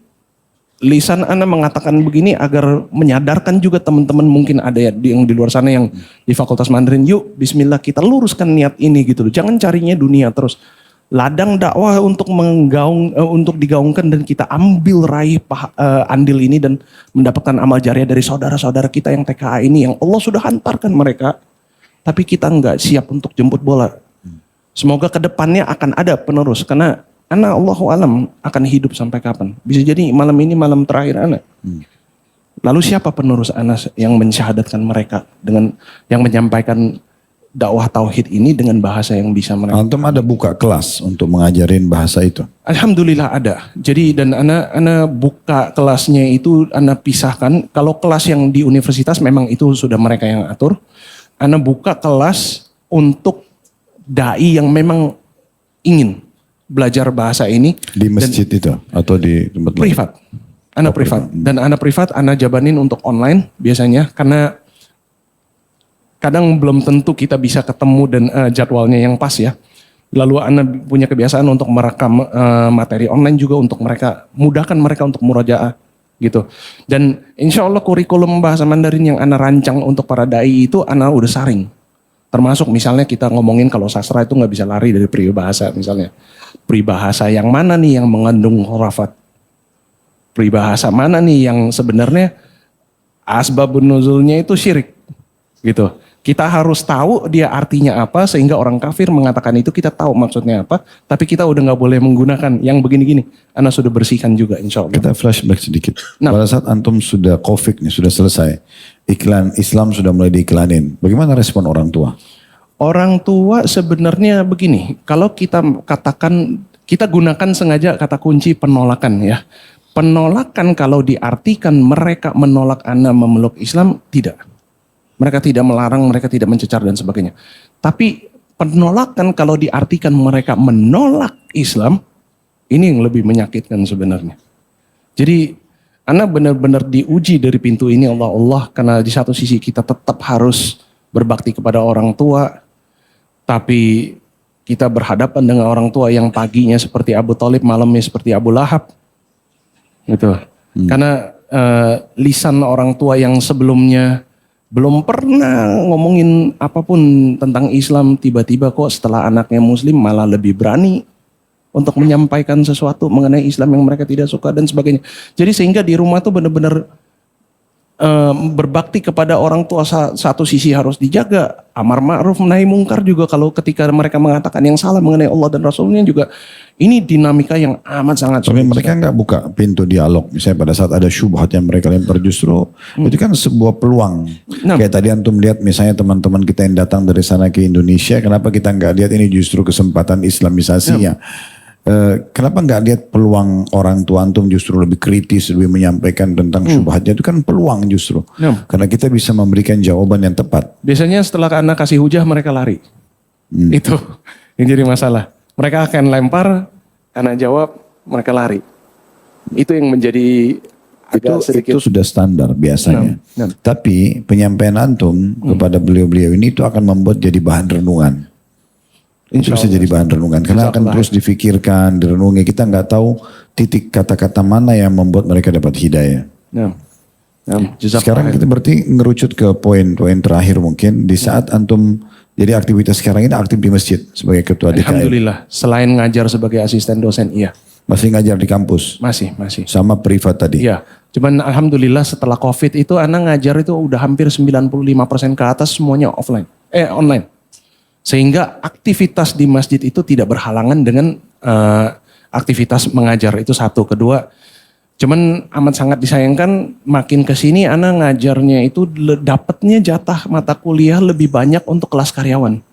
lisan anak mengatakan begini agar menyadarkan juga teman-teman, mungkin ada ya yang di luar sana yang di Fakultas Mandarin, yuk bismillah kita luruskan niat ini gitu loh. Jangan carinya dunia terus. Ladang dakwah untuk untuk digaungkan dan kita ambil raih andil ini dan mendapatkan amal jariah dari saudara-saudara kita yang TKA ini yang Allah sudah hantarkan mereka, tapi kita enggak siap untuk jemput bola. Semoga kedepannya akan ada penerus, karena Allahu alam akan hidup sampai kapan. Bisa jadi malam ini malam terakhir anak. Lalu siapa penerus anak yang mensyahadatkan mereka dengan yang menyampaikan dakwah tauhid ini dengan bahasa yang bisa mereka. Antum ada buka kelas untuk mengajarin bahasa itu? Alhamdulillah ada. Jadi dan ana buka kelasnya itu ana pisahkan. Kalau kelas yang di universitas memang itu sudah mereka yang atur. Ana buka kelas untuk dai yang memang ingin belajar bahasa ini di masjid itu atau di tempat privat. Ana privat dan ana privat ana jabanin untuk online biasanya karena kadang belum tentu kita bisa ketemu dan jadwalnya yang pas ya. Lalu Anda punya kebiasaan untuk merekam materi online juga untuk mereka, mudahkan mereka untuk murojaah gitu. Dan insya Allah kurikulum bahasa Mandarin yang Anda rancang untuk para dai itu Anda udah saring. Termasuk misalnya kita ngomongin kalau sastra itu nggak bisa lari dari peribahasa misalnya. Peribahasa yang mana nih yang mengandung khurafat? Peribahasa mana nih yang sebenarnya asbabun nuzulnya itu syirik gitu. Kita harus tahu dia artinya apa sehingga orang kafir mengatakan itu kita tahu maksudnya apa. Tapi kita udah gak boleh menggunakan yang begini-gini. Anda sudah bersihkan juga insya Allah. Kita flashback sedikit. Pada saat antum sudah COVID nih, sudah selesai. Iklan Islam sudah mulai diiklanin. Bagaimana respon orang tua? Orang tua sebenarnya begini. Kalau kita katakan, kita gunakan sengaja kata kunci penolakan ya. Penolakan kalau diartikan mereka menolak Anda memeluk Islam, tidak. Mereka tidak melarang, mereka tidak mencecar dan sebagainya. Tapi penolakan kalau diartikan mereka menolak Islam, ini yang lebih menyakitkan sebenarnya. Jadi Anda benar-benar diuji dari pintu ini Allah, karena di satu sisi kita tetap harus berbakti kepada orang tua, tapi kita berhadapan dengan orang tua yang paginya seperti Abu Thalib, malamnya seperti Abu Lahab. Gitu. Karena lisan orang tua yang sebelumnya belum pernah ngomongin apapun tentang Islam, tiba-tiba kok setelah anaknya muslim malah lebih berani untuk menyampaikan sesuatu mengenai Islam yang mereka tidak suka dan sebagainya. Jadi sehingga di rumah tuh benar-benar berbakti kepada orang tua satu sisi harus dijaga, amar ma'ruf nahi mungkar juga kalau ketika mereka mengatakan yang salah mengenai Allah dan Rasulnya juga. Ini dinamika yang amat sangat sulit. Tapi mereka nggak buka pintu dialog. Misalnya pada saat ada syubhat yang mereka lempar, justru itu kan sebuah peluang. Kayak tadi antum lihat misalnya teman-teman kita yang datang dari sana ke Indonesia, kenapa kita nggak lihat ini justru kesempatan Islamisasinya? Kenapa nggak lihat peluang orang tua antum justru lebih kritis, lebih menyampaikan tentang syubhatnya, itu kan peluang justru. Karena kita bisa memberikan jawaban yang tepat. Biasanya setelah anak kasih hujah mereka lari. Itu yang jadi masalah. Mereka akan lempar, anak jawab, mereka lari. Itu yang menjadi agak sedikit. Itu sudah standar biasanya. Nah. Tapi penyampaian antum kepada beliau-beliau ini itu akan membuat jadi bahan renungan. Itu bisa jadi bahan renungan. Karena akan terus difikirkan, direnungi. Kita nggak tahu titik kata-kata mana yang membuat mereka dapat hidayah. Sekarang kita berarti ngerucut ke poin-poin terakhir mungkin. Di saat antum jadi aktivitas sekarang ini aktif di masjid sebagai ketua DKM. Alhamdulillah. Selain ngajar sebagai asisten dosen, iya. Masih ngajar di kampus? Masih. Sama privat tadi? Iya. Cuman alhamdulillah setelah COVID itu anak ngajar itu udah hampir 95% ke atas semuanya online. Sehingga aktivitas di masjid itu tidak berhalangan dengan aktivitas mengajar, itu satu. Kedua, cuman amat sangat disayangkan makin kesini anak ngajarnya itu dapatnya jatah mata kuliah lebih banyak untuk kelas karyawan.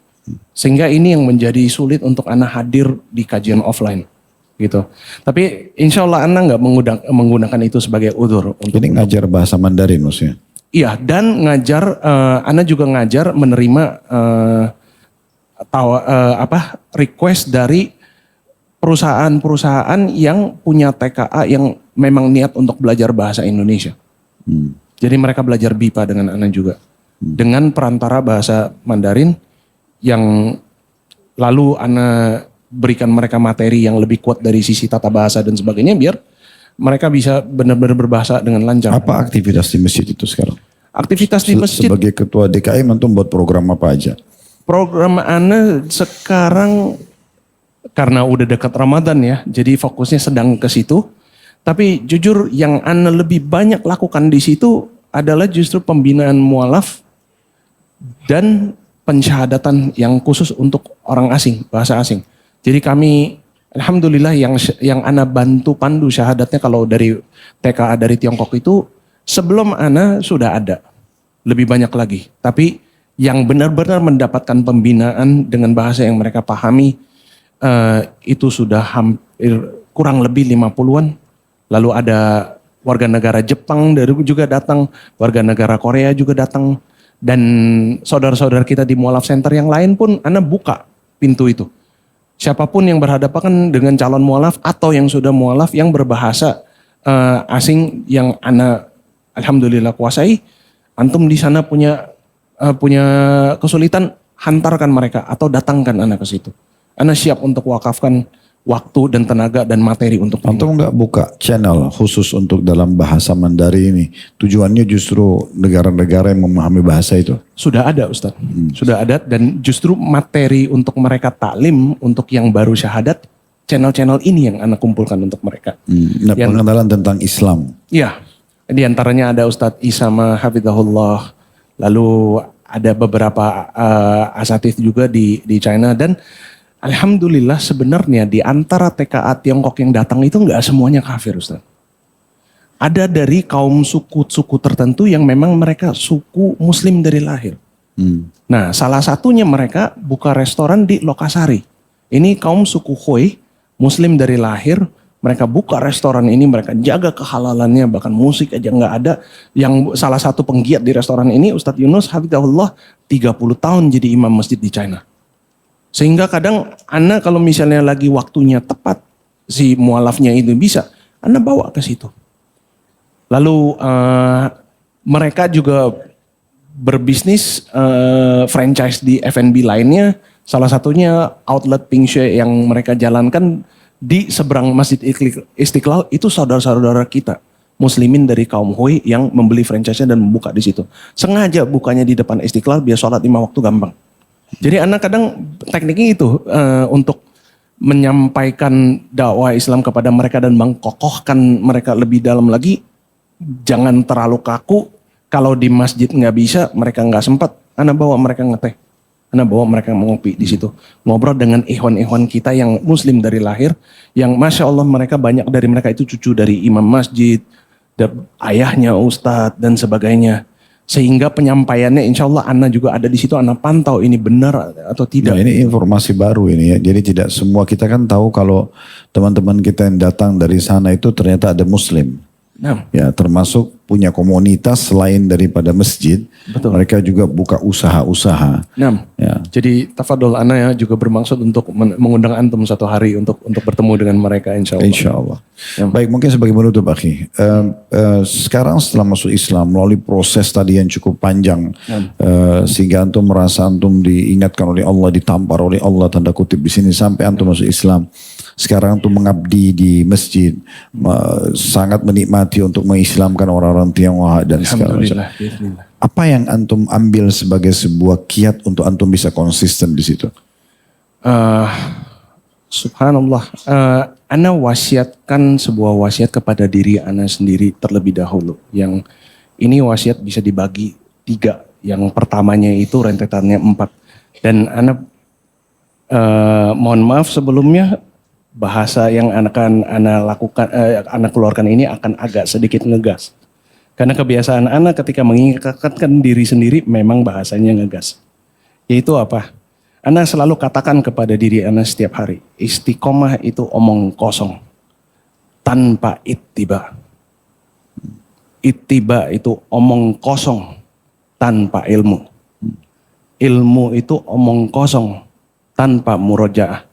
Sehingga ini yang menjadi sulit untuk anak hadir di kajian offline. Gitu. Tapi insya Allah anak nggak menggunakan itu sebagai udzur. Jadi ngajar bahasa Mandarin maksudnya? Iya, dan ngajar, anak juga ngajar menerima request dari perusahaan-perusahaan yang punya TKA yang memang niat untuk belajar bahasa Indonesia. Jadi mereka belajar BIPA dengan anak juga. Dengan perantara bahasa Mandarin yang lalu anak berikan mereka materi yang lebih kuat dari sisi tata bahasa dan sebagainya biar mereka bisa benar-benar berbahasa dengan lancar. Apa aktivitas di masjid itu sekarang? Aktivitas di masjid. Sebagai ketua DKM antum buat program apa aja? Program Ana sekarang karena udah dekat Ramadan ya, jadi fokusnya sedang ke situ. Tapi jujur yang Ana lebih banyak lakukan di situ adalah justru pembinaan mualaf dan pensyahadatan yang khusus untuk orang asing, bahasa asing. Jadi kami alhamdulillah yang Ana bantu pandu syahadatnya kalau dari TKA dari Tiongkok itu sebelum Ana sudah ada lebih banyak lagi. Tapi yang benar-benar mendapatkan pembinaan dengan bahasa yang mereka pahami itu sudah hampir kurang lebih 50-an. Lalu ada warga negara Jepang dari juga datang, warga negara Korea juga datang, dan saudara-saudara kita di mualaf center yang lain pun Ana buka pintu itu. Siapapun yang berhadapan dengan calon mualaf atau yang sudah mualaf yang berbahasa asing yang Ana alhamdulillah kuasai, antum di sana punya kesulitan, hantarkan mereka atau datangkan Ana ke situ. Ana siap untuk wakafkan waktu dan tenaga dan materi untuk antum nggak buka channel khusus untuk dalam bahasa Mandarin ini. Tujuannya justru negara-negara yang memahami bahasa itu. Sudah ada Ustaz. Sudah ada dan justru materi untuk mereka taklim untuk yang baru syahadat, channel-channel ini yang Ana kumpulkan untuk mereka. Nah, pengenalan tentang Islam. Iya. Di antaranya ada Ustadz Isama Hafizahullah. Lalu ada beberapa asatidz juga di China dan alhamdulillah sebenarnya di antara TKA Tiongkok yang datang itu nggak semuanya kafir Ustaz. Ada dari kaum suku tertentu yang memang mereka suku muslim dari lahir. Nah salah satunya mereka buka restoran di Lokasari. Ini kaum suku Hui, muslim dari lahir. Mereka buka restoran ini, mereka jaga kehalalannya, bahkan musik aja nggak ada. Yang salah satu penggiat di restoran ini Ustadz Yunus Hafizahullah 30 tahun jadi imam masjid di China. Sehingga kadang Ana kalau misalnya lagi waktunya tepat, si mualafnya itu bisa, Ana bawa ke situ. Lalu mereka juga berbisnis franchise di F&B lainnya. Salah satunya outlet Ping Shui yang mereka jalankan di seberang Masjid Istiqlal itu saudara-saudara kita. Muslimin dari kaum Hui yang membeli franchise-nya dan membuka di situ. Sengaja bukanya di depan Istiqlal biar sholat 5 waktu gampang. Jadi anak kadang tekniknya itu untuk menyampaikan dakwah Islam kepada mereka dan mengkokohkan mereka lebih dalam lagi. Jangan terlalu kaku. Kalau di masjid nggak bisa, mereka nggak sempat. Anak bawa mereka ngeteh. Anak bawa mereka mengopi di situ. Ngobrol dengan ikhwan-ikhwan kita yang muslim dari lahir. Yang Masya Allah mereka banyak dari mereka itu cucu dari imam masjid. Ayahnya ustadz dan sebagainya. Sehingga penyampaiannya insya Allah Ana juga ada di situ. Ana pantau ini benar atau tidak. Nah, ini informasi baru ini ya. Jadi tidak semua kita kan tahu kalau teman-teman kita yang datang dari sana itu ternyata ada muslim. Nah, Ya, termasuk punya komunitas selain daripada masjid. betul. Mereka juga buka usaha-usaha. Nah, Ya. jadi tafadhol ana ya juga bermaksud untuk mengundang antum satu hari untuk bertemu dengan mereka insya Allah. Insya Allah. Ya. Baik, mungkin sebagai penutup, akhi. Sekarang setelah masuk Islam, melalui proses tadi yang cukup panjang, sehingga antum merasa antum diingatkan oleh Allah, ditampar oleh Allah, tanda kutip di sini sampai antum masuk Islam. Sekarang antum mengabdi di masjid, sangat menikmati untuk mengislamkan orang-orang Tionghoa dan segala macam. Alhamdulillah. Bismillah. Apa yang antum ambil sebagai sebuah kiat untuk antum bisa konsisten di situ? Subhanallah. Ana wasiatkan sebuah wasiat kepada diri ana sendiri terlebih dahulu. Yang ini wasiat bisa dibagi 3. Yang pertamanya itu rentetannya 4. Dan ana mohon maaf sebelumnya, bahasa yang akan ana lakukan, ana keluarkan ini akan agak sedikit ngegas. Karena kebiasaan ana ketika mengingatkan diri sendiri memang bahasanya ngegas. Yaitu apa? Ana selalu katakan kepada diri ana setiap hari, istiqomah itu omong kosong tanpa ittiba. Ittiba itu omong kosong tanpa ilmu. Ilmu itu omong kosong tanpa murojaah.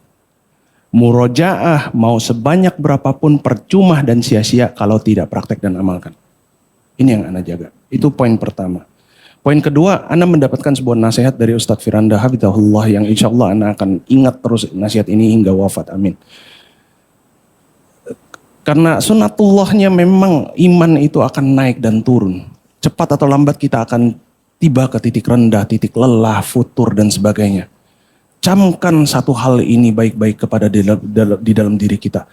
Murojaah mau sebanyak berapapun percuma dan sia-sia kalau tidak praktek dan amalkan. Ini yang ana jaga. Itu poin pertama. Poin kedua, ana mendapatkan sebuah nasihat dari Ustadz Firanda Hafizahullah yang insya Allah ana akan ingat terus nasihat ini hingga wafat. Amin. Karena sunatullahnya memang iman itu akan naik dan turun. Cepat atau lambat kita akan tiba ke titik rendah, titik lelah, futur dan sebagainya. Camkan satu hal ini baik-baik kepada di dalam diri kita.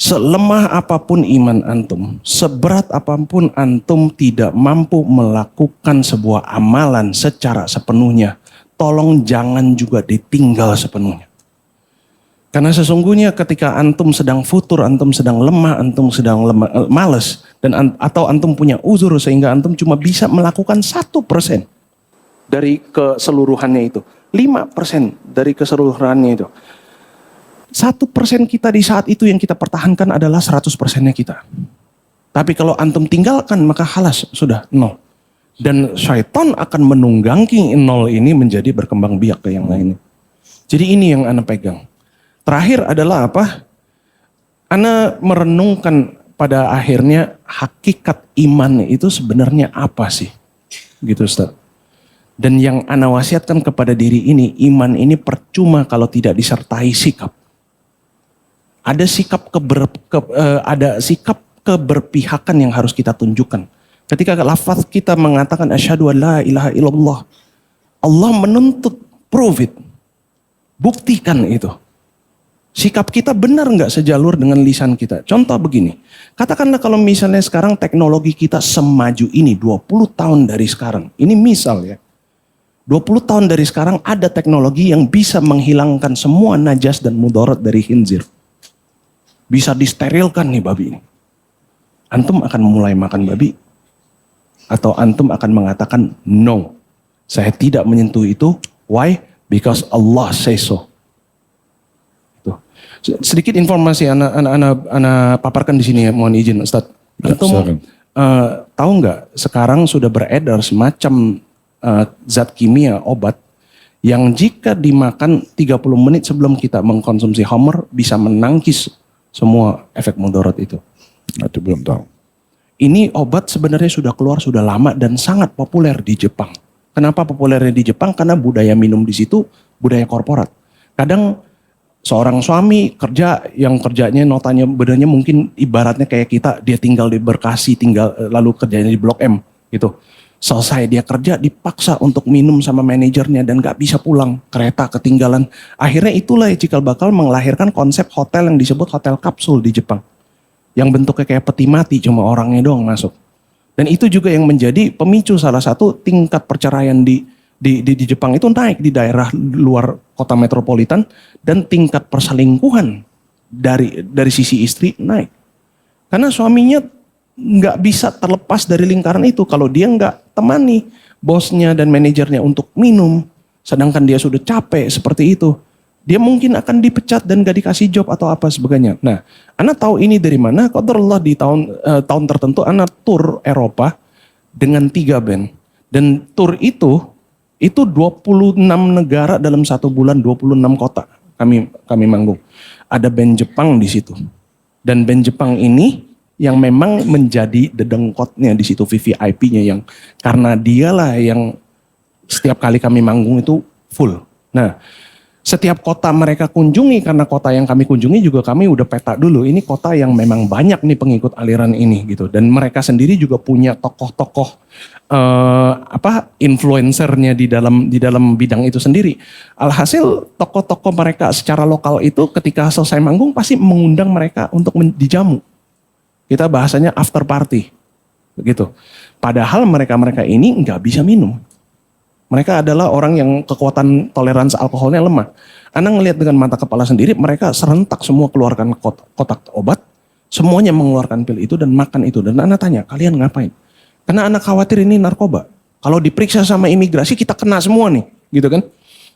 Selemah apapun iman antum, seberat apapun antum tidak mampu melakukan sebuah amalan secara sepenuhnya, tolong jangan juga ditinggal sepenuhnya. Karena sesungguhnya ketika antum sedang futur, antum sedang lemah, antum sedang males, dan atau antum punya uzur sehingga antum cuma bisa melakukan 1% dari keseluruhannya itu. 5% dari keseluruhannya itu. 1% kita di saat itu yang kita pertahankan adalah 100%-nya kita. Tapi kalau antum tinggalkan maka halas, sudah 0. Dan syaitan akan menunggangi 0 ini menjadi berkembang biak ke yang lainnya. Jadi ini yang ana pegang. Terakhir adalah apa? Ana merenungkan pada akhirnya hakikat iman itu sebenarnya apa sih? Gitu Ustaz. Dan yang ana wasiatkan kepada diri ini, iman ini percuma kalau tidak disertai sikap. Ada sikap keberpihakan yang harus kita tunjukkan. Ketika lafaz kita mengatakan asyhadu an la ilaha illallah, Allah menuntut prove it. Buktikan itu. Sikap kita benar nggak sejalur dengan lisan kita? Contoh begini, katakanlah kalau misalnya sekarang teknologi kita semaju ini 20 tahun dari sekarang. Ini misal ya. 20 tahun dari sekarang ada teknologi yang bisa menghilangkan semua najas dan mudarat dari khinzir. Bisa disterilkan nih babi ini. Antum akan mulai makan babi? Atau antum akan mengatakan no, saya tidak menyentuh itu. Why? Because Allah say so. Tuh. Sedikit informasi anak paparkan di sini ya, mohon izin Ustaz. Antum tahu nggak sekarang sudah beredar semacam zat kimia obat yang jika dimakan 30 menit sebelum kita mengkonsumsi homer bisa menangkis semua efek mudarat itu. Itu belum tahu. Ini obat sebenarnya sudah keluar sudah lama dan sangat populer di Jepang. Kenapa populernya di Jepang? Karena budaya minum di situ budaya korporat. Kadang seorang suami kerja yang kerjanya notanya bedanya mungkin ibaratnya kayak kita, dia tinggal di Bekasi, lalu kerjanya di Blok M gitu. Selesai dia kerja dipaksa untuk minum sama manajernya dan gak bisa pulang. Kereta ketinggalan. Akhirnya itulah yang cikal bakal melahirkan konsep hotel yang disebut hotel kapsul di Jepang. Yang bentuknya kayak peti mati cuma orangnya doang masuk. Dan itu juga yang menjadi pemicu salah satu tingkat perceraian di Jepang itu naik di daerah luar kota metropolitan. Dan tingkat perselingkuhan dari sisi istri naik. Karena suaminya nggak bisa terlepas dari lingkaran itu kalau dia nggak temani bosnya dan manajernya untuk minum, sedangkan dia sudah capek seperti itu, dia mungkin akan dipecat dan gak dikasih job atau apa sebagainya. Nah, Ana tahu ini dari mana? Qadarullah di tahun tertentu Ana tur Eropa dengan 3 band. Dan tur itu 26 negara dalam 1 bulan, 26 kota kami manggung. Ada band Jepang di situ. Dan band Jepang ini yang memang menjadi dedengkotnya di situ, VVIP-nya, yang karena dialah yang setiap kali kami manggung itu full. Nah, setiap kota mereka kunjungi, karena kota yang kami kunjungi juga kami udah peta dulu. Ini kota yang memang banyak nih pengikut aliran ini gitu. Dan mereka sendiri juga punya tokoh-tokoh influencernya di dalam bidang itu sendiri. Alhasil tokoh-tokoh mereka secara lokal itu ketika selesai manggung pasti mengundang mereka untuk dijamu. Kita bahasanya after party, begitu. Padahal mereka ini nggak bisa minum. Mereka adalah orang yang kekuatan toleransi alkoholnya lemah. Anda ngelihat dengan mata kepala sendiri, mereka serentak semua keluarkan kotak obat, semuanya mengeluarkan pil itu dan makan itu. Dan Anda tanya, kalian ngapain? Karena anak khawatir ini narkoba. Kalau diperiksa sama imigrasi kita kena semua nih, gitu kan?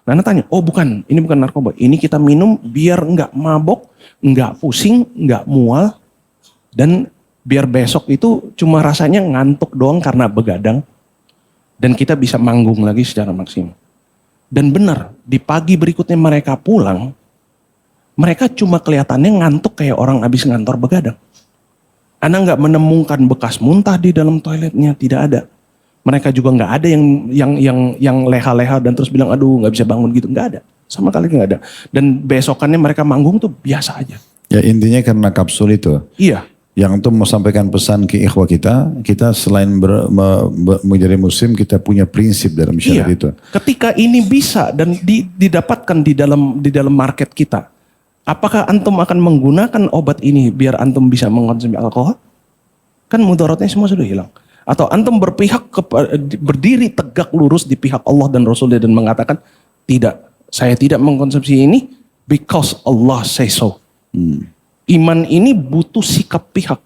Nah, Anda tanya, oh bukan, ini bukan narkoba. Ini kita minum biar nggak mabok, nggak pusing, nggak mual, dan biar besok itu cuma rasanya ngantuk doang karena begadang. Dan kita bisa manggung lagi secara maksimal. Dan benar, di pagi berikutnya mereka pulang, mereka cuma kelihatannya ngantuk kayak orang habis ngantor begadang. Anda nggak menemukan bekas muntah di dalam toiletnya, tidak ada. Mereka juga nggak ada yang leha-leha dan terus bilang aduh nggak bisa bangun gitu, nggak ada, sama kali nggak ada. Dan besokannya mereka manggung tuh biasa aja. Ya intinya karena kapsul itu. Iya. Yang itu mau sampaikan pesan ke ikhwah kita selain menjadi muslim kita punya prinsip dalam syariat itu. Ketika ini bisa dan didapatkan di dalam market kita, apakah antum akan menggunakan obat ini biar antum bisa mengkonsumsi alkohol? Kan mudaratnya semua sudah hilang. Atau antum berdiri tegak lurus di pihak Allah dan Rasulnya dan mengatakan tidak, saya tidak mengkonsumsi ini because Allah say so. Iman ini butuh sikap pihak.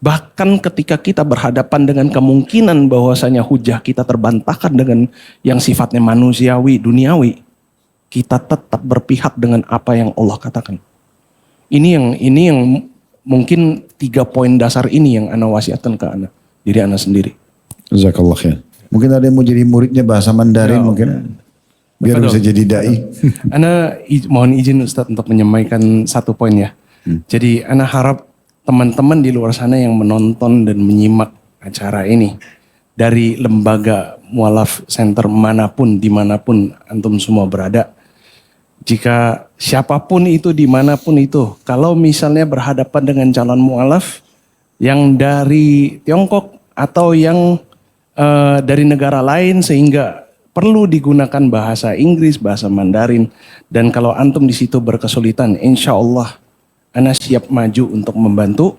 Bahkan ketika kita berhadapan dengan kemungkinan bahwasanya hujah kita terbantahkan dengan yang sifatnya manusiawi, duniawi, kita tetap berpihak dengan apa yang Allah katakan. Ini yang mungkin 3 poin dasar ini yang ana wasiatkan ke ana, diri ana sendiri. Jazakallah khair. Mungkin ada yang mau jadi muridnya bahasa Mandarin mungkin. Biar bisa jadi dai. Ana mohon izin Ustadz untuk menyampaikan 1 poin ya. Jadi ana harap teman-teman di luar sana yang menonton dan menyimak acara ini dari lembaga mualaf center manapun, dimanapun antum semua berada, jika siapapun itu dimanapun itu, kalau misalnya berhadapan dengan calon mualaf yang dari Tiongkok atau yang dari negara lain sehingga perlu digunakan bahasa Inggris, bahasa Mandarin, dan kalau antum di situ berkesulitan, insya Allah ana siap maju untuk membantu.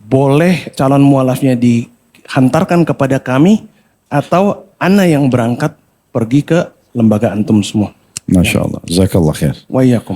Boleh calon mualafnya dihantarkan kepada kami atau ana yang berangkat pergi ke lembaga antum semua. Masya Allah. Jazakallah khair. Wa iyyakum.